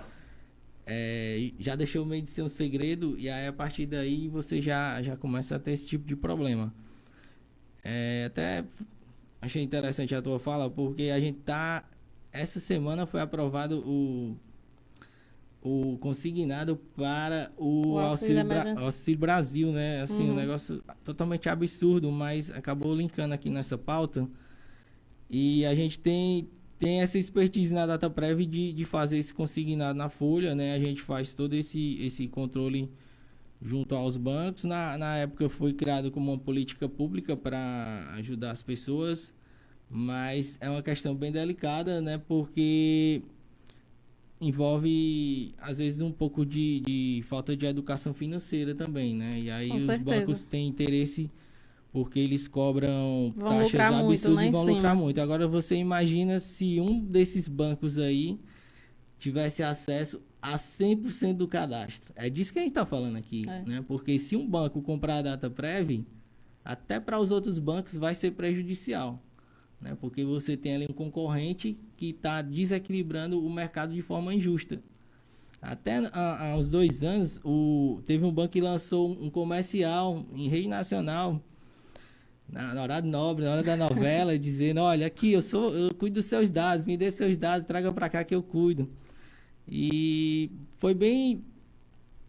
já deixou meio de ser um segredo, e aí a partir daí você já começa a ter esse tipo de problema. Até achei interessante a tua fala, porque a gente essa semana foi aprovado o consignado para o Auxílio Brasil, né? Assim, um negócio totalmente absurdo, mas acabou linkando aqui nessa pauta. E a gente tem essa expertise na DataPrev de fazer esse consignado na folha, né? A gente faz todo esse controle junto aos bancos. Na época foi criado como uma política pública para ajudar as pessoas, mas é uma questão bem delicada, né? Porque envolve, às vezes, um pouco de falta de educação financeira também, né? E aí os bancos têm interesse porque eles cobram taxas absurdas e vão lucrar muito. Agora você imagina se um desses bancos aí tivesse acesso a 100% do cadastro. É disso que a gente está falando aqui, né? Porque se um banco comprar a DataPrev, até para os outros bancos vai ser prejudicial, né? Porque você tem ali um concorrente que está desequilibrando o mercado de forma injusta. Até há uns 2 anos, teve um banco que lançou um comercial em rede nacional, na horário nobre, na hora da novela, dizendo, olha, aqui eu cuido dos seus dados, me dê seus dados, traga para cá que eu cuido. E foi bem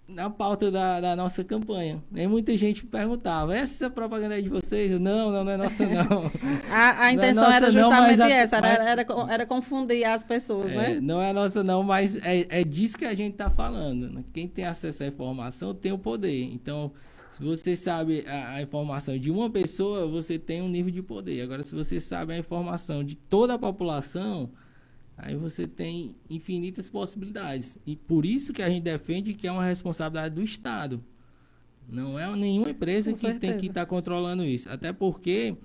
na pauta da nossa campanha. E muita gente perguntava, essa propaganda é de vocês? Não é nossa não. A intenção era justamente essa, era confundir as pessoas, né? Não é nossa não, mas é disso que a gente está falando, né? Quem tem acesso à informação tem o poder. Então, se você sabe a informação de uma pessoa, você tem um nível de poder. Agora, se você sabe a informação de toda a população, aí você tem infinitas possibilidades. E por isso que a gente defende que é uma responsabilidade do Estado. Não é nenhuma empresa que tem que estar controlando isso. Até porque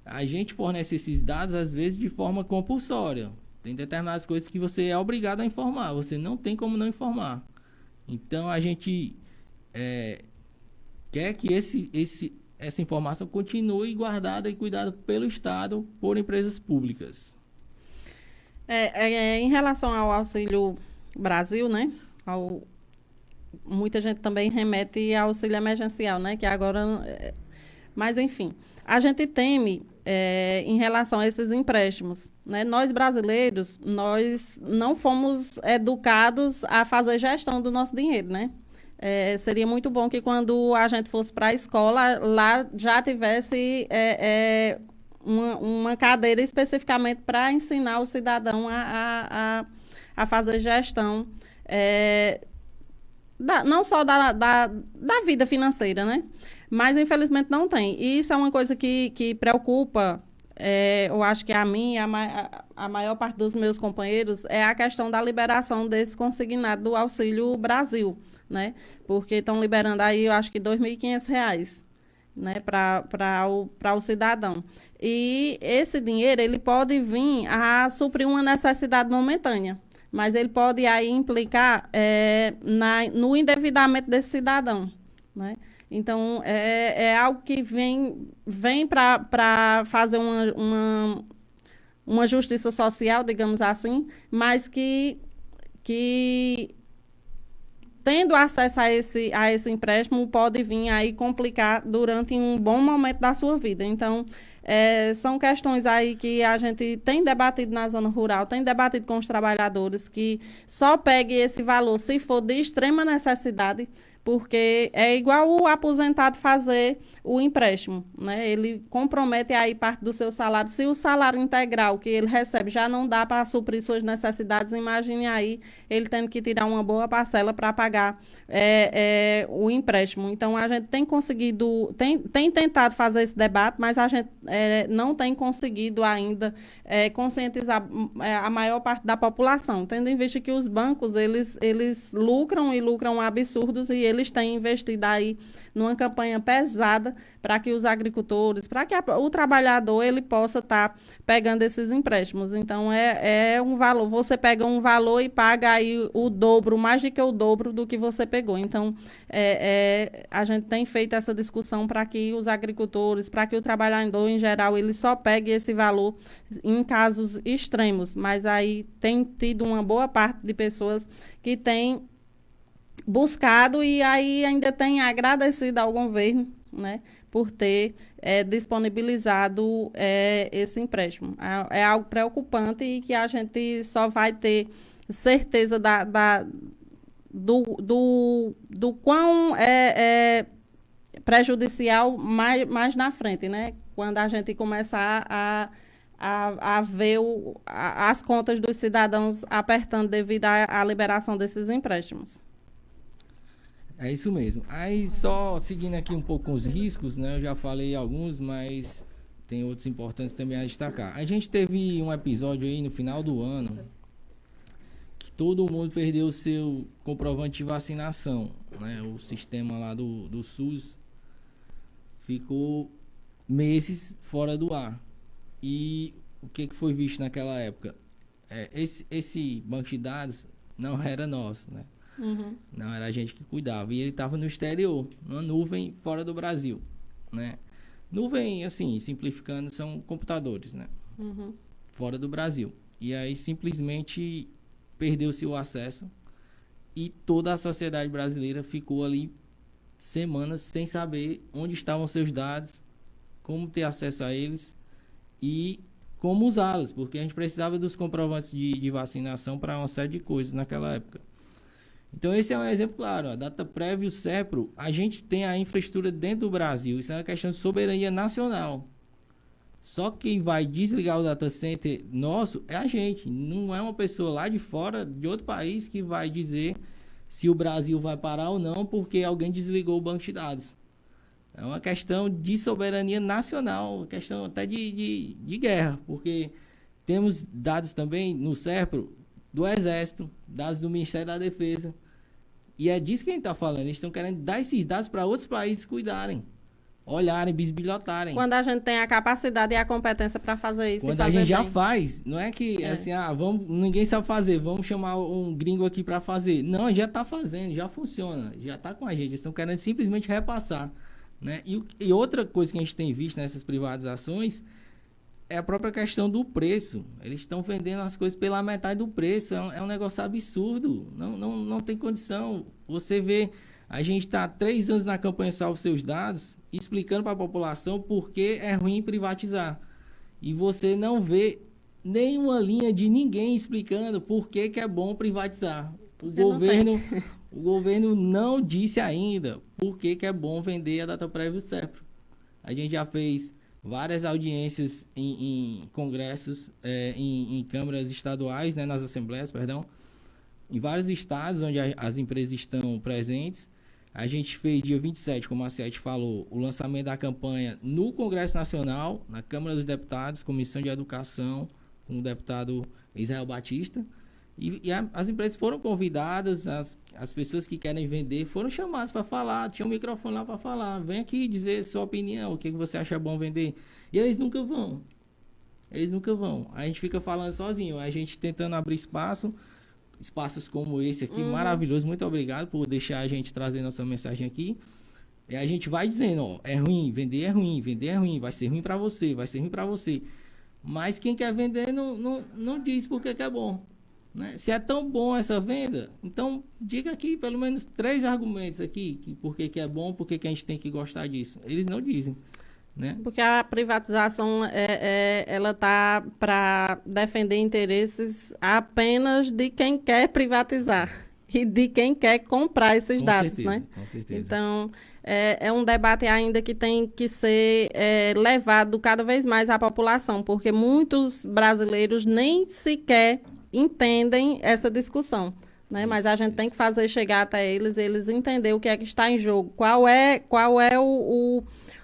a gente fornece esses dados, às vezes, de forma compulsória. Tem determinadas coisas que você é obrigado a informar. Você não tem como não informar. Então, a gente quer que essa informação continue guardada e cuidada pelo Estado por empresas públicas. Em relação ao Auxílio Brasil, né? Muita gente também remete ao auxílio emergencial, né? Que agora... Mas, enfim, a gente teme, em relação a esses empréstimos, né? Nós, brasileiros, nós não fomos educados a fazer gestão do nosso dinheiro, né? Seria muito bom que quando a gente fosse para a escola, lá já tivesse... uma cadeira especificamente para ensinar o cidadão a fazer gestão, não só da vida financeira, né? Mas, infelizmente, não tem. E isso é uma coisa que preocupa, eu acho que a mim e a maior parte dos meus companheiros, é a questão da liberação desse consignado do Auxílio Brasil, né? Porque estão liberando aí, eu acho que R$ 2.500, né, para o cidadão. E esse dinheiro, ele pode vir a suprir uma necessidade momentânea, mas ele pode aí implicar no endividamento desse cidadão, né? Então, é algo que vem para fazer uma justiça social, digamos assim, mas que tendo acesso a esse empréstimo, pode vir aí complicar durante um bom momento da sua vida. Então, são questões aí que a gente tem debatido na zona rural, tem debatido com os trabalhadores, que só pegue esse valor se for de extrema necessidade, porque é igual o aposentado fazer o empréstimo, né? Ele compromete aí parte do seu salário. Se o salário integral que ele recebe já não dá para suprir suas necessidades, imagine aí ele tendo que tirar uma boa parcela para pagar o empréstimo. Então, a gente tem conseguido, tem tentado fazer esse debate, mas a gente não tem conseguido ainda conscientizar a maior parte da população, tendo em vista que os bancos, eles lucram e lucram absurdos, e eles têm investido aí numa campanha pesada para que os agricultores, para que o trabalhador ele possa estar pegando esses empréstimos. Então, é um valor, você pega um valor e paga aí o dobro, mais do que o dobro do que você pegou. Então, a gente tem feito essa discussão para que os agricultores, para que o trabalhador em geral, ele só pegue esse valor em casos extremos, mas aí tem tido uma boa parte de pessoas que têm buscado e aí ainda tem agradecido ao governo, né, por ter disponibilizado esse empréstimo. É algo preocupante e que a gente só vai ter certeza do quão prejudicial mais na frente, né, quando a gente começar a ver as contas dos cidadãos apertando devido à liberação desses empréstimos. É isso mesmo. Aí, só seguindo aqui um pouco com os riscos, né? Eu já falei alguns, mas tem outros importantes também a destacar. A gente teve um episódio aí no final do ano que todo mundo perdeu o seu comprovante de vacinação, né? O sistema lá do SUS ficou meses fora do ar. E o que foi visto naquela época? Esse banco de dados não era nosso, né? Uhum. Não era a gente que cuidava. E ele estava no exterior, numa nuvem fora do Brasil, né? Nuvem, assim, simplificando, são computadores, né? Uhum. Fora do Brasil. E aí, simplesmente, perdeu-se o acesso e toda a sociedade brasileira ficou ali semanas sem saber onde estavam seus dados, como ter acesso a eles e como usá-los, porque a gente precisava dos comprovantes de vacinação para uma série de coisas naquela época. Então, esse é um exemplo claro. A Dataprev e o SEPRO, a gente tem a infraestrutura dentro do Brasil. Isso é uma questão de soberania nacional. Só quem vai desligar o data center nosso é a gente. Não é uma pessoa lá de fora, de outro país, que vai dizer se o Brasil vai parar ou não porque alguém desligou o banco de dados. É uma questão de soberania nacional, questão até de guerra, porque temos dados também no SEPRO do Exército, dados do Ministério da Defesa. E é disso que a gente está falando. Eles estão querendo dar esses dados para outros países cuidarem, olharem, bisbilhotarem. Quando a gente tem a capacidade e a competência para fazer isso. Quando a gente já faz, não é que assim, ninguém sabe fazer, vamos chamar um gringo aqui para fazer. Não, já está fazendo, já funciona, já está com a gente. Eles estão querendo simplesmente repassar, né? E outra coisa que a gente tem visto nessas privatizações é a própria questão do preço. Eles estão vendendo as coisas pela metade do preço. É um negócio absurdo. Não tem condição. Você vê, a gente está 3 anos na campanha Salve Seus Dados, explicando para a população por que é ruim privatizar. E você não vê nenhuma linha de ninguém explicando por que é bom privatizar. O governo não disse ainda por que é bom vender a Dataprev e o SEPRO. A gente já fez várias audiências em congressos, em câmaras estaduais, né, nas assembleias, perdão, em vários estados onde as empresas estão presentes. A gente fez dia 27, como a Ciete falou, o lançamento da campanha no Congresso Nacional, na Câmara dos Deputados, Comissão de Educação, com o deputado Israel Batista. As empresas foram convidadas, as pessoas que querem vender foram chamadas para falar, tinha um microfone lá para falar, vem aqui dizer sua opinião, o que você acha bom vender. E eles nunca vão. A gente fica falando sozinho, a gente tentando abrir espaços como esse aqui, maravilhoso. Muito obrigado por deixar a gente trazer nossa mensagem aqui. E a gente vai dizendo, ó, é ruim, vender é ruim, vai ser ruim para você. Mas quem quer vender não diz por que é bom. Né? Se é tão bom essa venda, então diga aqui pelo menos 3 argumentos aqui, por que é bom, por que a gente tem que gostar disso. Eles não dizem. Né? Porque a privatização ela está para defender interesses apenas de quem quer privatizar e de quem quer comprar esses Com dados, certeza, né? Com certeza. Então, é um debate ainda que tem que ser levado cada vez mais à população, porque muitos brasileiros nem sequer entendem essa discussão. Né? Mas a gente tem que fazer chegar até eles entenderem o que é que está em jogo, qual é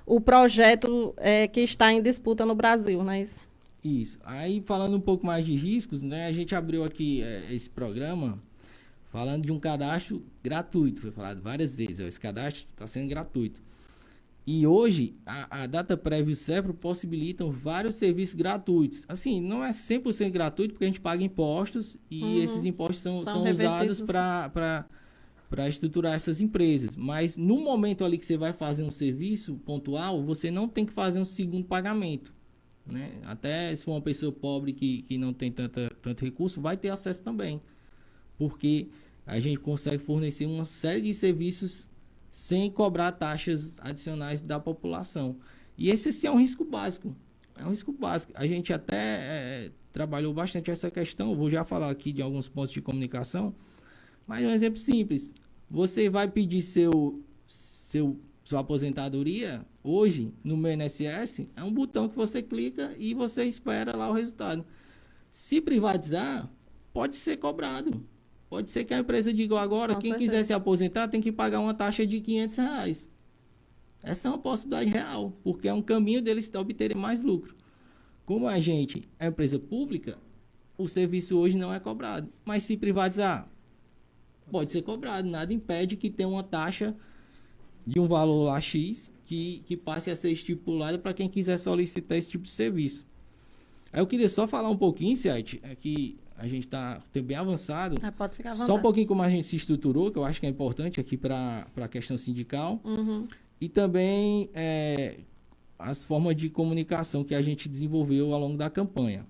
o projeto que está em disputa no Brasil, não é isso? Isso. Aí, falando um pouco mais de riscos, né? A gente abriu aqui esse programa falando de um cadastro gratuito. Foi falado várias vezes. Esse cadastro está sendo gratuito. E hoje, a Dataprev e o CEPRO possibilitam vários serviços gratuitos. Assim, não é 100% gratuito, porque a gente paga impostos e esses impostos são usados para estruturar essas empresas. Mas no momento ali que você vai fazer um serviço pontual, você não tem que fazer um segundo pagamento. Né? Até se for uma pessoa pobre que não tem tanto recurso, vai ter acesso também. Porque a gente consegue fornecer uma série de serviços sem cobrar taxas adicionais da população. E esse sim é um risco básico. É um risco básico. A gente até trabalhou bastante essa questão. Vou já falar aqui de alguns pontos de comunicação. Mas um exemplo simples. Você vai pedir sua aposentadoria hoje no meu INSS, é um botão que você clica e você espera lá o resultado. Se privatizar, pode ser cobrado. Pode ser que a empresa diga agora, quem quiser se aposentar tem que pagar uma taxa de R$500. Essa é uma possibilidade real, porque é um caminho deles obterem mais lucro. Como a gente é empresa pública, o serviço hoje não é cobrado. Mas se privatizar, pode ser cobrado. Nada impede que tenha uma taxa de um valor lá X que passe a ser estipulada para quem quiser solicitar esse tipo de serviço. Aí eu queria só falar um pouquinho, Sete, que a gente está bem avançado. Pode ficar à vontade. Só um pouquinho como a gente se estruturou, que eu acho que é importante aqui para a questão sindical. E também as formas de comunicação que a gente desenvolveu ao longo da campanha.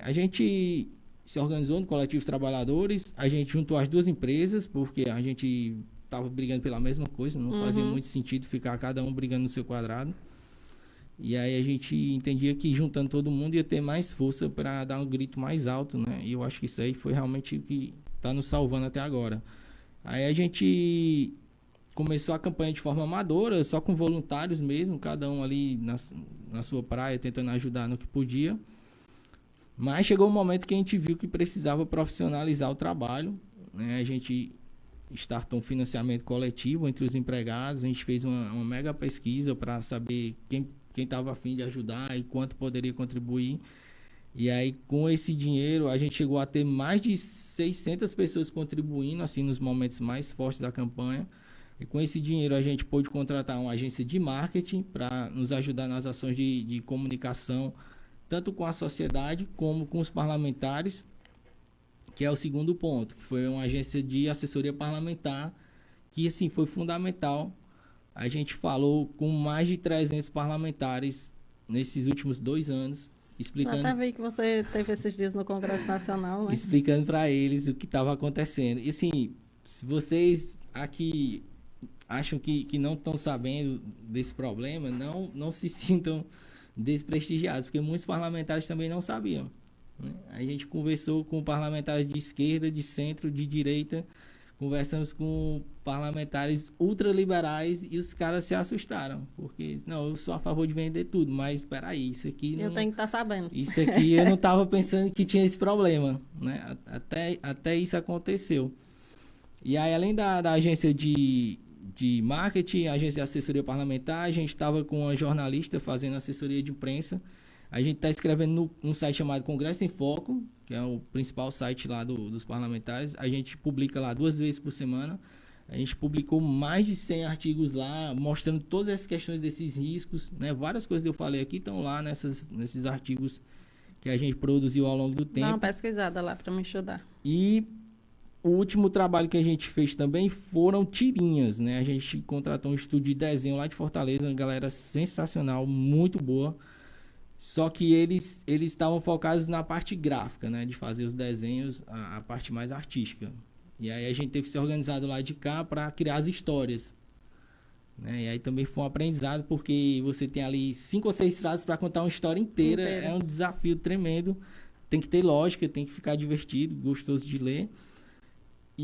A gente se organizou no Coletivo dos Trabalhadores, a gente juntou as duas empresas, porque a gente estava brigando pela mesma coisa, não fazia muito sentido ficar cada um brigando no seu quadrado. E aí a gente entendia que juntando todo mundo ia ter mais força para dar um grito mais alto, né? E eu acho que isso aí foi realmente o que está nos salvando até agora. Aí a gente começou a campanha de forma amadora, só com voluntários mesmo, cada um ali na sua praia, tentando ajudar no que podia. Mas chegou um momento que a gente viu que precisava profissionalizar o trabalho, né? A gente startou um financiamento coletivo entre os empregados, a gente fez uma mega pesquisa para saber quem estava a fim de ajudar e quanto poderia contribuir. E aí, com esse dinheiro, a gente chegou a ter mais de 600 pessoas contribuindo, assim, nos momentos mais fortes da campanha. E com esse dinheiro, a gente pôde contratar uma agência de marketing para nos ajudar nas ações de comunicação, tanto com a sociedade como com os parlamentares, que é o segundo ponto, que foi uma agência de assessoria parlamentar, que, assim, foi fundamental. A gente falou com mais de 300 parlamentares nesses últimos 2 anos, explicando... Eu até vi que você teve esses dias no Congresso Nacional, né? Explicando para eles o que estava acontecendo. E assim, se vocês aqui acham que não estão sabendo desse problema, não se sintam desprestigiados, porque muitos parlamentares também não sabiam. Né? A gente conversou com parlamentares de esquerda, de centro, de direita, conversamos com parlamentares ultraliberais e os caras se assustaram, porque, não, eu sou a favor de vender tudo, mas espera aí, isso aqui... Eu tenho que estar sabendo. Isso aqui eu não estava pensando que tinha esse problema, né? Até isso aconteceu. E aí, além da agência de marketing, a agência de assessoria parlamentar, a gente estava com uma jornalista fazendo assessoria de imprensa. A gente está escrevendo num site chamado Congresso em Foco, que é o principal site lá dos parlamentares. A gente publica lá 2 vezes por semana. A gente publicou mais de 100 artigos lá, mostrando todas essas questões desses riscos, né? Várias coisas que eu falei aqui estão lá nesses artigos que a gente produziu ao longo do tempo. Dá uma pesquisada lá para me ajudar. E o último trabalho que a gente fez também foram tirinhas, né? A gente contratou um estúdio de desenho lá de Fortaleza, uma galera sensacional, muito boa. Só que eles estavam focados na parte gráfica, né? De fazer os desenhos, a parte mais artística. E aí a gente teve que ser organizado lá de cá para criar as histórias. Né? E aí também foi um aprendizado, porque você tem ali 5 ou 6 frases para contar uma história inteira. É um desafio tremendo. Tem que ter lógica, tem que ficar divertido, gostoso de ler.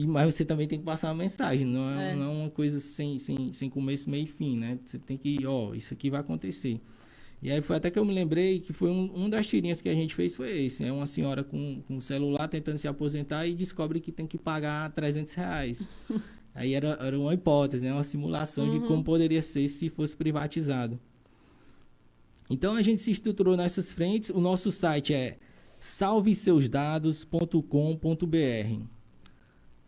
Mas você também tem que passar uma mensagem. Não é uma coisa sem começo, meio e fim, né? Você tem que, isso aqui vai acontecer. E aí foi até que eu me lembrei que foi um das tirinhas que a gente fez foi esse. É uma senhora com um celular tentando se aposentar e descobre que tem que pagar R$300. Aí era uma hipótese, né? Uma simulação de como poderia ser se fosse privatizado. Então a gente se estruturou nessas frentes. O nosso site é salveseusdados.com.br.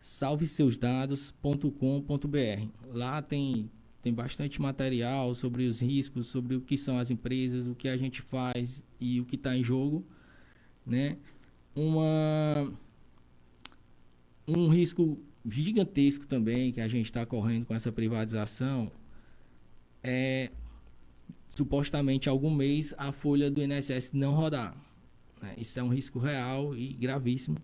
salveseusdados.com.br. Lá tem bastante material sobre os riscos, sobre o que são as empresas, o que a gente faz e o que está em jogo, né? Um risco gigantesco também que a gente está correndo com essa privatização é supostamente algum mês a folha do INSS não rodar, né? Isso é um risco real e gravíssimo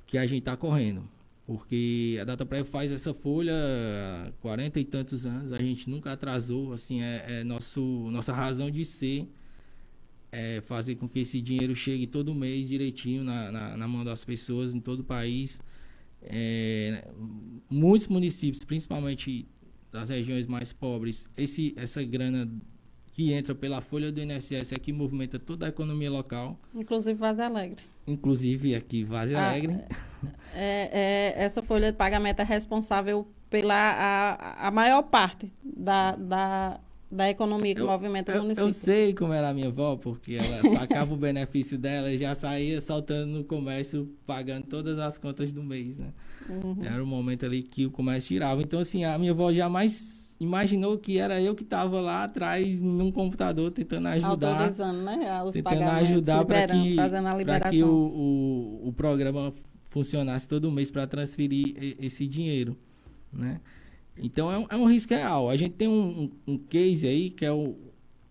que a gente está correndo. Porque a Dataprev faz essa folha há 40 e tantos anos, a gente nunca atrasou, assim, nossa razão de ser é fazer com que esse dinheiro chegue todo mês direitinho na mão das pessoas em todo o país. Muitos municípios, principalmente das regiões mais pobres, essa grana que entra pela folha do INSS é que movimenta toda a economia local. Inclusive Vaza Alegre. Inclusive aqui Vaza Alegre. Essa folha de pagamento é responsável pela a maior parte da economia que movimenta o município. Eu sei como era a minha avó, porque ela sacava o benefício dela e já saía soltando no comércio, pagando todas as contas do mês, né? Era o momento ali que o comércio tirava. Então, assim, a minha avó jamais imaginou que era eu que estava lá atrás num computador tentando ajudar. Autorizando, né? Os tentando pagamentos, ajudar para que o o programa funcionasse todo mês para transferir esse dinheiro, né? Então é um risco real. A gente tem um case aí que é o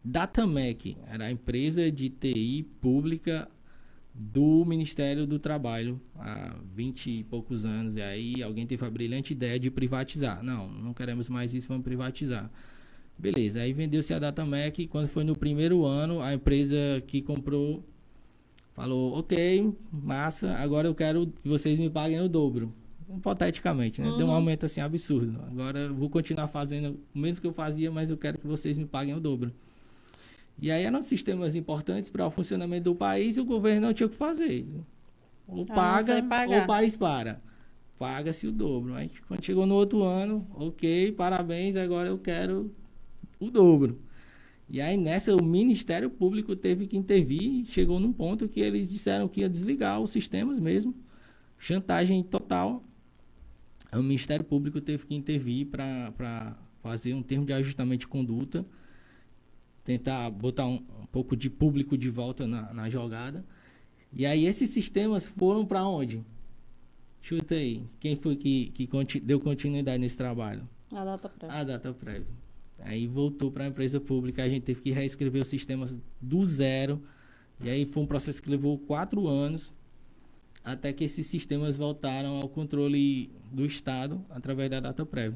Datamec, era a empresa de TI pública do Ministério do Trabalho há 20 e poucos anos. E aí alguém teve a brilhante ideia de privatizar. Não queremos mais isso, vamos privatizar. Beleza, aí vendeu-se a Datamec. Quando foi no primeiro ano, a empresa que comprou falou: ok, massa, agora eu quero que vocês me paguem o dobro. Hipoteticamente, né? Deu um aumento assim absurdo. Agora eu vou continuar fazendo o mesmo que eu fazia, mas eu quero que vocês me paguem o dobro. E aí eram sistemas importantes para o funcionamento do país e o governo não tinha o que fazer. Ou paga, ou o país para. Paga-se o dobro. Aí quando chegou no outro ano, ok, parabéns, agora eu quero o dobro. E aí nessa o Ministério Público teve que intervir e chegou num ponto que eles disseram que ia desligar os sistemas mesmo. Chantagem total. O Ministério Público teve que intervir para fazer um termo de ajustamento de conduta, tentar botar um pouco de público de volta na jogada. E aí esses sistemas foram para onde? Chuta aí. Quem foi que deu continuidade nesse trabalho? A Dataprev. A Dataprev. Aí voltou para a empresa pública, a gente teve que reescrever os sistemas do zero. E aí foi um processo que levou 4 anos, até que esses sistemas voltaram ao controle do Estado através da Dataprev.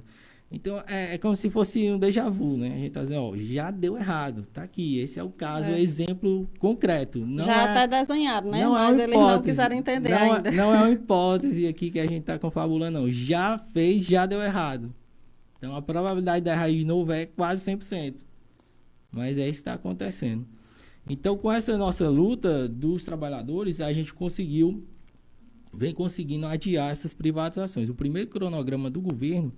Então, é como se fosse um déjà vu, né? A gente está dizendo, já deu errado, tá aqui, esse é o caso, exemplo concreto. Não já está desenhado, né? Mas eles não quiseram entender ainda. Não é uma hipótese aqui que a gente está confabulando, não. Já fez, já deu errado. Então, a probabilidade de errar de novo é quase 100%. Mas é isso que está acontecendo. Então, com essa nossa luta dos trabalhadores, a gente vem conseguindo adiar essas privatizações. O primeiro cronograma do governo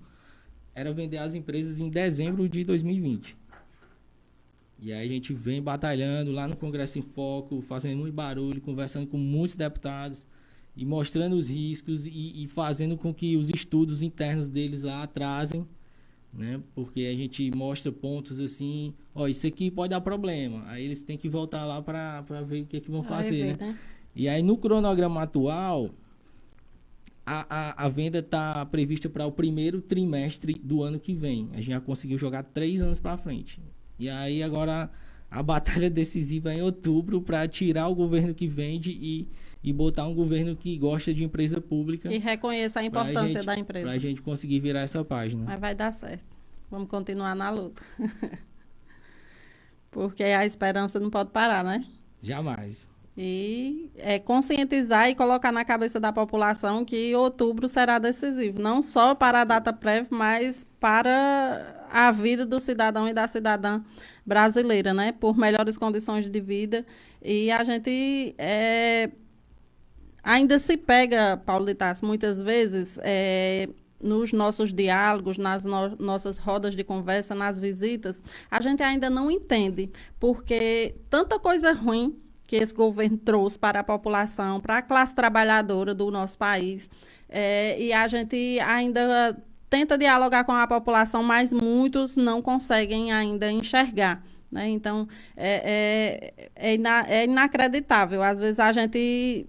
era vender as empresas em dezembro de 2020. E aí a gente vem batalhando lá no Congresso em Foco, fazendo muito barulho, conversando com muitos deputados e mostrando os riscos e fazendo com que os estudos internos deles lá atrasem, né? Porque a gente mostra pontos assim, isso aqui pode dar problema. Aí eles têm que voltar lá para ver o que vão fazer, né? E aí no cronograma atual, a venda está prevista para o primeiro trimestre do ano que vem. A gente já conseguiu jogar 3 anos para frente. E aí agora a batalha decisiva é em outubro para tirar o governo que vende e botar um governo que gosta de empresa pública. Que reconheça a importância da empresa. Para a gente conseguir virar essa página. Mas vai dar certo. Vamos continuar na luta. Porque a esperança não pode parar, né? Jamais. E conscientizar e colocar na cabeça da população que outubro será decisivo, não só para a data prévia, mas para a vida do cidadão e da cidadã brasileira, né? Por melhores condições de vida. E a gente ainda se pega, Paulo de Tarso, muitas vezes nos nossos diálogos, nas nossas rodas de conversa, nas visitas, a gente ainda não entende, porque tanta coisa ruim que esse governo trouxe para a população, para a classe trabalhadora do nosso país, e a gente ainda tenta dialogar com a população, mas muitos não conseguem ainda enxergar, né? Então, é inacreditável. Às vezes a gente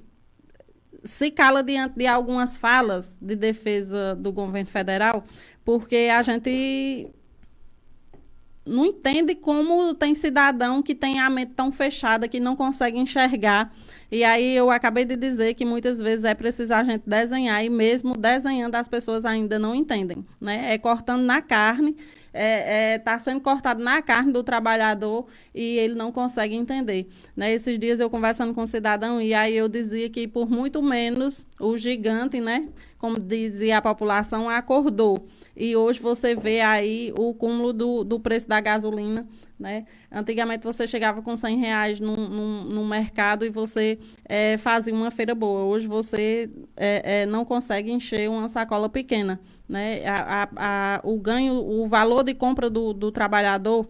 se cala diante de algumas falas de defesa do governo federal, porque a gente não entende como tem cidadão que tem a mente tão fechada que não consegue enxergar. E aí eu acabei de dizer que muitas vezes é preciso a gente desenhar, e mesmo desenhando as pessoas ainda não entendem, né? Cortando na carne, está sendo cortado na carne do trabalhador e ele não consegue entender, né? Esses dias eu conversando com um cidadão, e aí eu dizia que por muito menos o gigante, né, como dizia a população, acordou. E hoje você vê aí o cúmulo do preço da gasolina, né? Antigamente você chegava com R$100 no mercado e você fazia uma feira boa. Hoje você não consegue encher uma sacola pequena, né? O ganho, o valor de compra do trabalhador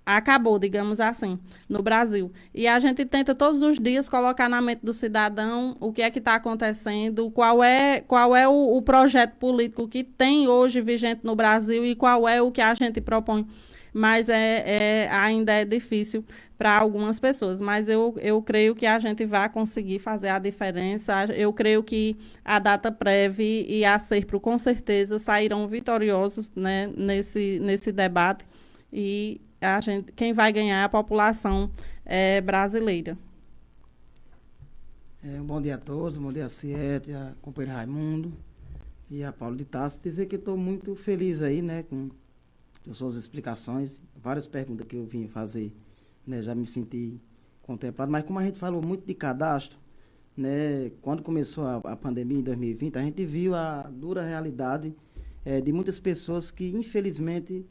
acabou, digamos assim, no Brasil. E a gente tenta todos os dias colocar na mente do cidadão o que é que está acontecendo, qual é o projeto político que tem hoje vigente no Brasil e qual é o que a gente propõe. Mas ainda é difícil para algumas pessoas. Mas eu creio que a gente vai conseguir fazer a diferença. Eu creio que a data prévia e a Serpro, com certeza, sairão vitoriosos, né, nesse debate. E quem vai ganhar é a população brasileira. Um bom dia a todos, bom dia a Ciete, a companheira Raimundo e a Paulo de Tarso. Dizer que estou muito feliz aí, né, com as suas explicações, várias perguntas que eu vim fazer, né, já me senti contemplado, mas como a gente falou muito de cadastro, né, quando começou a pandemia em 2020, a gente viu a dura realidade de muitas pessoas que, infelizmente,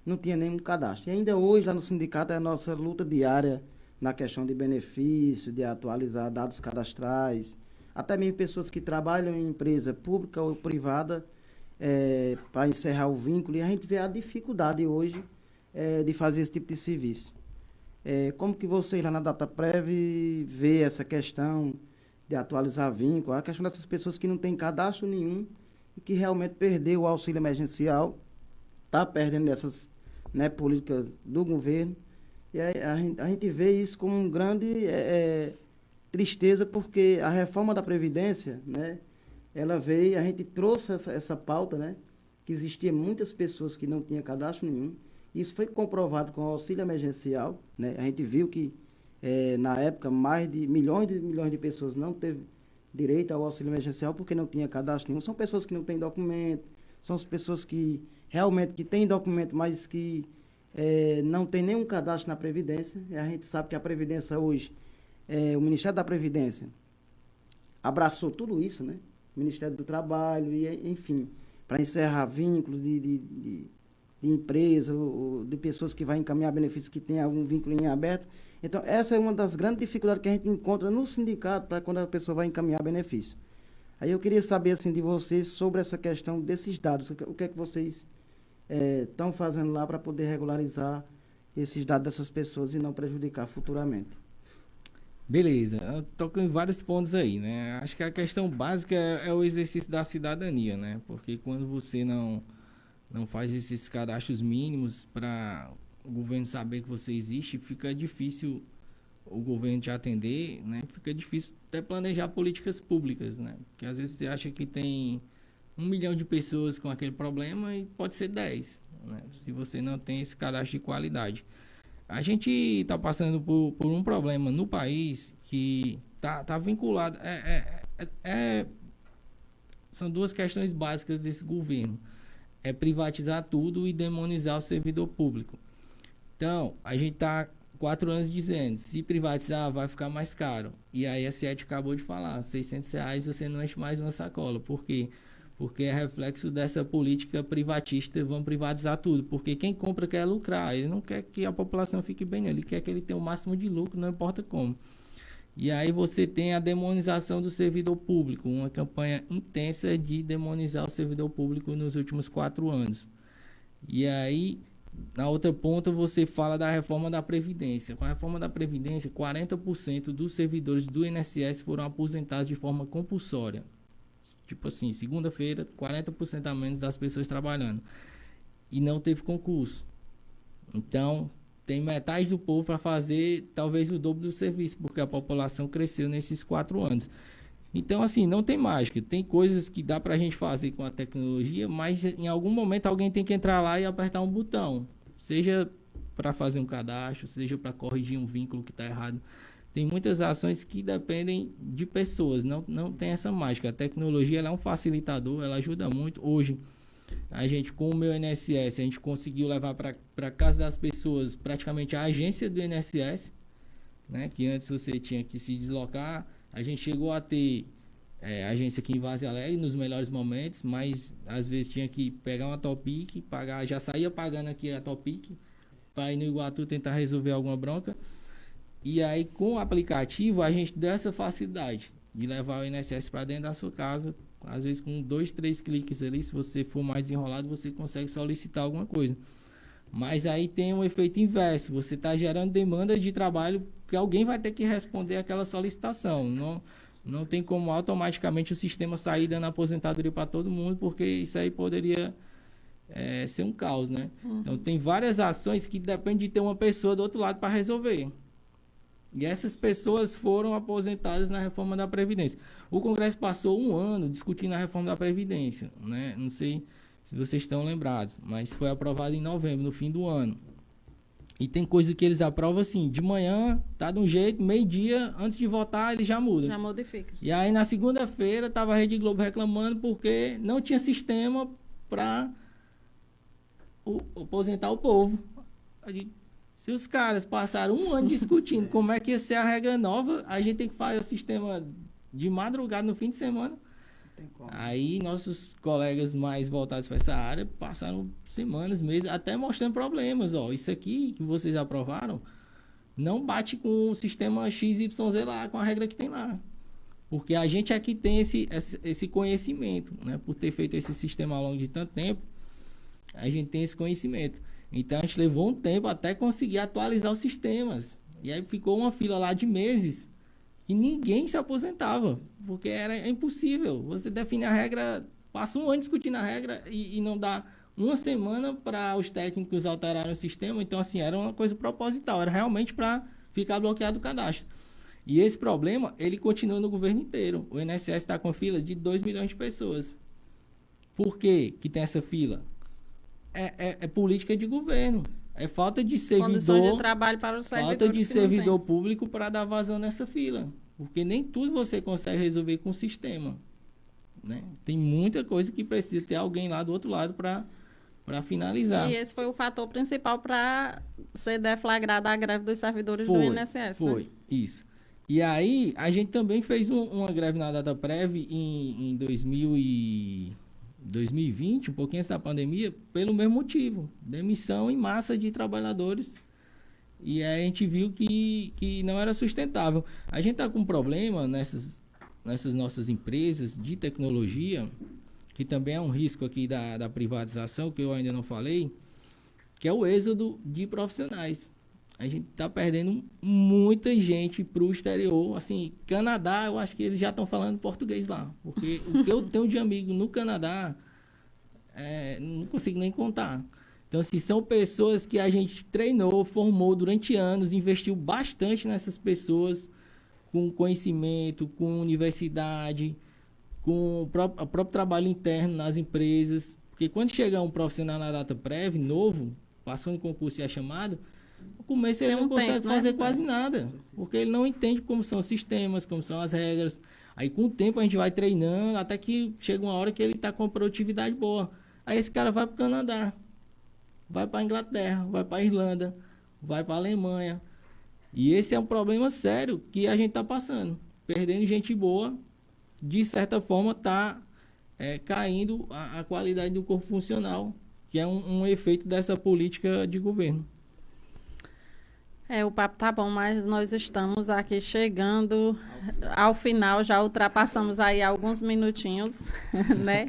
não tinha nenhum cadastro. E ainda hoje, lá no sindicato, é a nossa luta diária na questão de benefício, de atualizar dados cadastrais, até mesmo pessoas que trabalham em empresa pública ou privada, para encerrar o vínculo, e a gente vê a dificuldade hoje de fazer esse tipo de serviço. Como que vocês lá na DataPrev vê essa questão de atualizar vínculo, a questão dessas pessoas que não têm cadastro nenhum e que realmente perdeu o auxílio emergencial, está perdendo essas, né, políticas do governo, e a gente vê isso como uma grande tristeza, porque a reforma da Previdência, né, ela veio, a gente trouxe essa pauta, né, que existia muitas pessoas que não tinham cadastro nenhum. Isso foi comprovado com o auxílio emergencial, né? A gente viu que, na época, mais de milhões de pessoas não teve direito ao auxílio emergencial porque não tinha cadastro nenhum. São pessoas que não têm documento, são pessoas que realmente que têm documento, mas que não tem nenhum cadastro na Previdência. E a gente sabe que a Previdência hoje, o Ministério da Previdência abraçou tudo isso, né? O Ministério do Trabalho, e, enfim, para encerrar vínculos de empresa, ou de pessoas que vão encaminhar benefícios que têm algum vínculo em aberto. Então, essa é uma das grandes dificuldades que a gente encontra no sindicato para quando a pessoa vai encaminhar benefício. Aí eu queria saber, assim, de vocês sobre essa questão desses dados. O que é que vocês estão fazendo lá para poder regularizar esses dados dessas pessoas e não prejudicar futuramente? Beleza, eu toco em vários pontos aí, né? Acho que a questão básica é o exercício da cidadania, né? Porque quando você não faz esses cadastros mínimos para o governo saber que você existe, fica difícil o governo te atender, né? Fica difícil até planejar políticas públicas, né? Porque às vezes você acha que tem 1 milhão de pessoas com aquele problema e pode ser 10, né? Se você não tem esse cadastro de qualidade. A gente está passando por um problema no país que tá vinculado. São duas questões básicas desse governo. É privatizar tudo e demonizar o servidor público. Então, a gente está 4 anos dizendo, se privatizar vai ficar mais caro. E aí a CIET acabou de falar, R$ 600 você não enche mais uma sacola. Por quê? Porque é reflexo dessa política privatista, vão privatizar tudo. Porque quem compra quer lucrar, ele não quer que a população fique bem, ele quer que ele tenha o máximo de lucro, não importa como. E aí você tem a demonização do servidor público, uma campanha intensa de demonizar o servidor público nos últimos 4 anos. E aí, na outra ponta, você fala da reforma da Previdência. Com a reforma da Previdência, 40% dos servidores do INSS foram aposentados de forma compulsória. Tipo assim, segunda-feira, 40% a menos das pessoas trabalhando. E não teve concurso. Então, tem metade do povo para fazer talvez o dobro do serviço, porque a população cresceu nesses 4 anos. Então, assim, não tem mágica. Tem coisas que dá para a gente fazer com a tecnologia, mas em algum momento alguém tem que entrar lá e apertar um botão. Seja para fazer um cadastro, seja para corrigir um vínculo que está errado. Tem muitas ações que dependem de pessoas, não tem essa mágica. A tecnologia ela é um facilitador, ela ajuda muito. Hoje, a gente, com o meu INSS, a gente conseguiu levar para casa das pessoas praticamente a agência do INSS, né? Que antes você tinha que se deslocar. A gente chegou a ter agência aqui em Várzea Alegre nos melhores momentos, mas às vezes tinha que pegar uma Topic, pagar, já saía pagando aqui a Topic para ir no Iguatu tentar resolver alguma bronca. E aí, com o aplicativo, a gente deu essa facilidade de levar o INSS para dentro da sua casa. Às vezes, com 2, 3 cliques ali, se você for mais desenrolado, você consegue solicitar alguma coisa. Mas aí tem um efeito inverso. Você está gerando demanda de trabalho que alguém vai ter que responder aquela solicitação. Não tem como automaticamente o sistema sair dando aposentadoria para todo mundo, porque isso aí poderia ser um caos, né? Então, tem várias ações que dependem de ter uma pessoa do outro lado para resolver. E essas pessoas foram aposentadas na reforma da Previdência. O Congresso passou 1 ano discutindo a reforma da Previdência, né? Não sei se vocês estão lembrados, mas foi aprovado em novembro, no fim do ano. E tem coisa que eles aprovam assim, de manhã, tá de um jeito, meio-dia, antes de votar, eles já mudam. Já modifica. E aí, na segunda-feira, estava a Rede Globo reclamando porque não tinha sistema para aposentar o povo. Se os caras passaram 1 ano discutindo como é que ia ser a regra nova, a gente tem que fazer o sistema de madrugada no fim de semana. Aí nossos colegas mais voltados para essa área passaram semanas, meses, até mostrando problemas. Ó, isso aqui que vocês aprovaram não bate com o sistema XYZ lá, com a regra que tem lá. Porque a gente aqui tem esse conhecimento, né? Por ter feito esse sistema ao longo de tanto tempo, a gente tem esse conhecimento. Então a gente levou um tempo até conseguir atualizar os sistemas. E aí ficou uma fila lá de meses que ninguém se aposentava, porque era impossível. Você define a regra, passa 1 ano discutindo a regra e não dá 1 semana para os técnicos alterarem o sistema. Então, assim, era uma coisa proposital, era realmente para ficar bloqueado o cadastro. E esse problema, ele continua no governo inteiro. O INSS está com fila de 2 milhões de pessoas. Por que tem essa fila? É política de governo. É falta de servidor. Condições de trabalho para os servidores. Falta de servidor público para dar vazão nessa fila. Porque nem tudo você consegue resolver com o sistema, né? Tem muita coisa que precisa ter alguém lá do outro lado para finalizar. E esse foi o fator principal para ser deflagrada a greve dos servidores do INSS. Foi, né? Isso. E aí, a gente também fez uma greve na DataPrev em 2020, um pouquinho antes da pandemia, pelo mesmo motivo. Demissão em massa de trabalhadores. E aí a gente viu que não era sustentável. A gente está com um problema nessas nossas empresas de tecnologia, que também é um risco aqui da privatização, que eu ainda não falei, que é o êxodo de profissionais. A gente está perdendo muita gente para o exterior. Assim, Canadá, eu acho que eles já estão falando português lá. Porque o que eu tenho de amigo no Canadá, não consigo nem contar. Então, assim, são pessoas que a gente treinou, formou durante anos, investiu bastante nessas pessoas, com conhecimento, com universidade, com o próprio trabalho interno nas empresas. Porque quando chegar um profissional na DataPrev, novo, passou no concurso e é chamado, no começo ele Tem não um consegue tempo, né? fazer quase nada, porque ele não entende como são os sistemas, como são as regras. Aí com o tempo a gente vai treinando, até que chega uma hora que ele está com uma produtividade boa. Aí esse cara vai para o Canadá, vai para a Inglaterra, vai para a Irlanda, vai para a Alemanha. E esse é um problema sério que a gente está passando. Perdendo gente boa, de certa forma está caindo a qualidade do corpo funcional, que é um efeito dessa política de governo. O papo tá bom, mas nós estamos aqui chegando ao final, já ultrapassamos aí alguns minutinhos, né?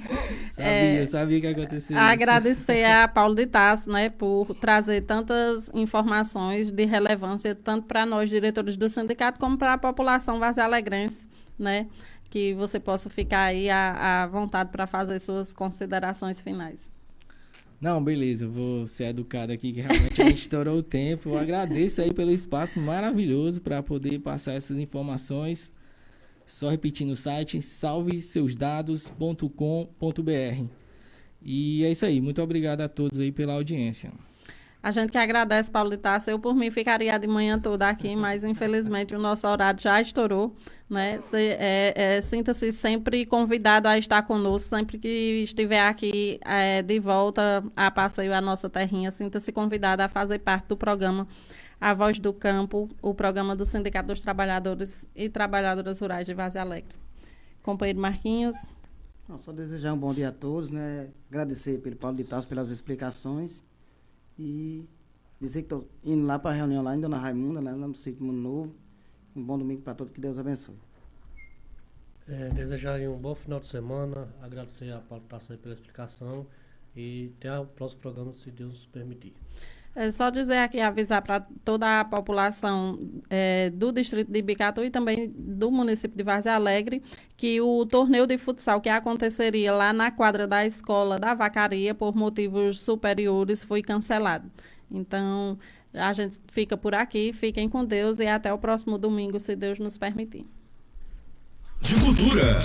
Sabia que ia acontecer isso. Agradecer a Paulo de Tarso, né, por trazer tantas informações de relevância, tanto para nós, diretores do sindicato, como para a população vazialegrense, né? Que você possa ficar aí à vontade para fazer suas considerações finais. Não, beleza, eu vou ser educado aqui, que realmente a gente estourou o tempo. Eu agradeço aí pelo espaço maravilhoso para poder passar essas informações. Só repetindo o site, salveseusdados.com.br. E é isso aí, muito obrigado a todos aí pela audiência. A gente que agradece, Paulo de Tarso. Eu, por mim, ficaria de manhã toda aqui, mas, infelizmente, o nosso horário já estourou, né? Sinta-se sempre convidado a estar conosco, sempre que estiver aqui de volta a passeio à nossa terrinha, sinta-se convidado a fazer parte do programa A Voz do Campo, o programa do Sindicato dos Trabalhadores e Trabalhadoras Rurais de Várzea Alegre. Companheiro Marquinhos. Só desejar um bom dia a todos, né? Agradecer pelo Paulo de Tarso pelas explicações. E dizer que estou indo lá para a reunião lá em Dona Raimunda, né, lá no Sítio Mundo Novo. Um bom domingo para todos, que Deus abençoe. Desejar aí um bom final de semana, agradecer a Paulo Tarso pela explicação e até o próximo programa, se Deus nos permitir. Só dizer aqui, avisar para toda a população do distrito de Ibicatu e também do município de Várzea Alegre que o torneio de futsal que aconteceria lá na quadra da escola da Vacaria, por motivos superiores, foi cancelado. Então, a gente fica por aqui, fiquem com Deus e até o próximo domingo, se Deus nos permitir. De cultura.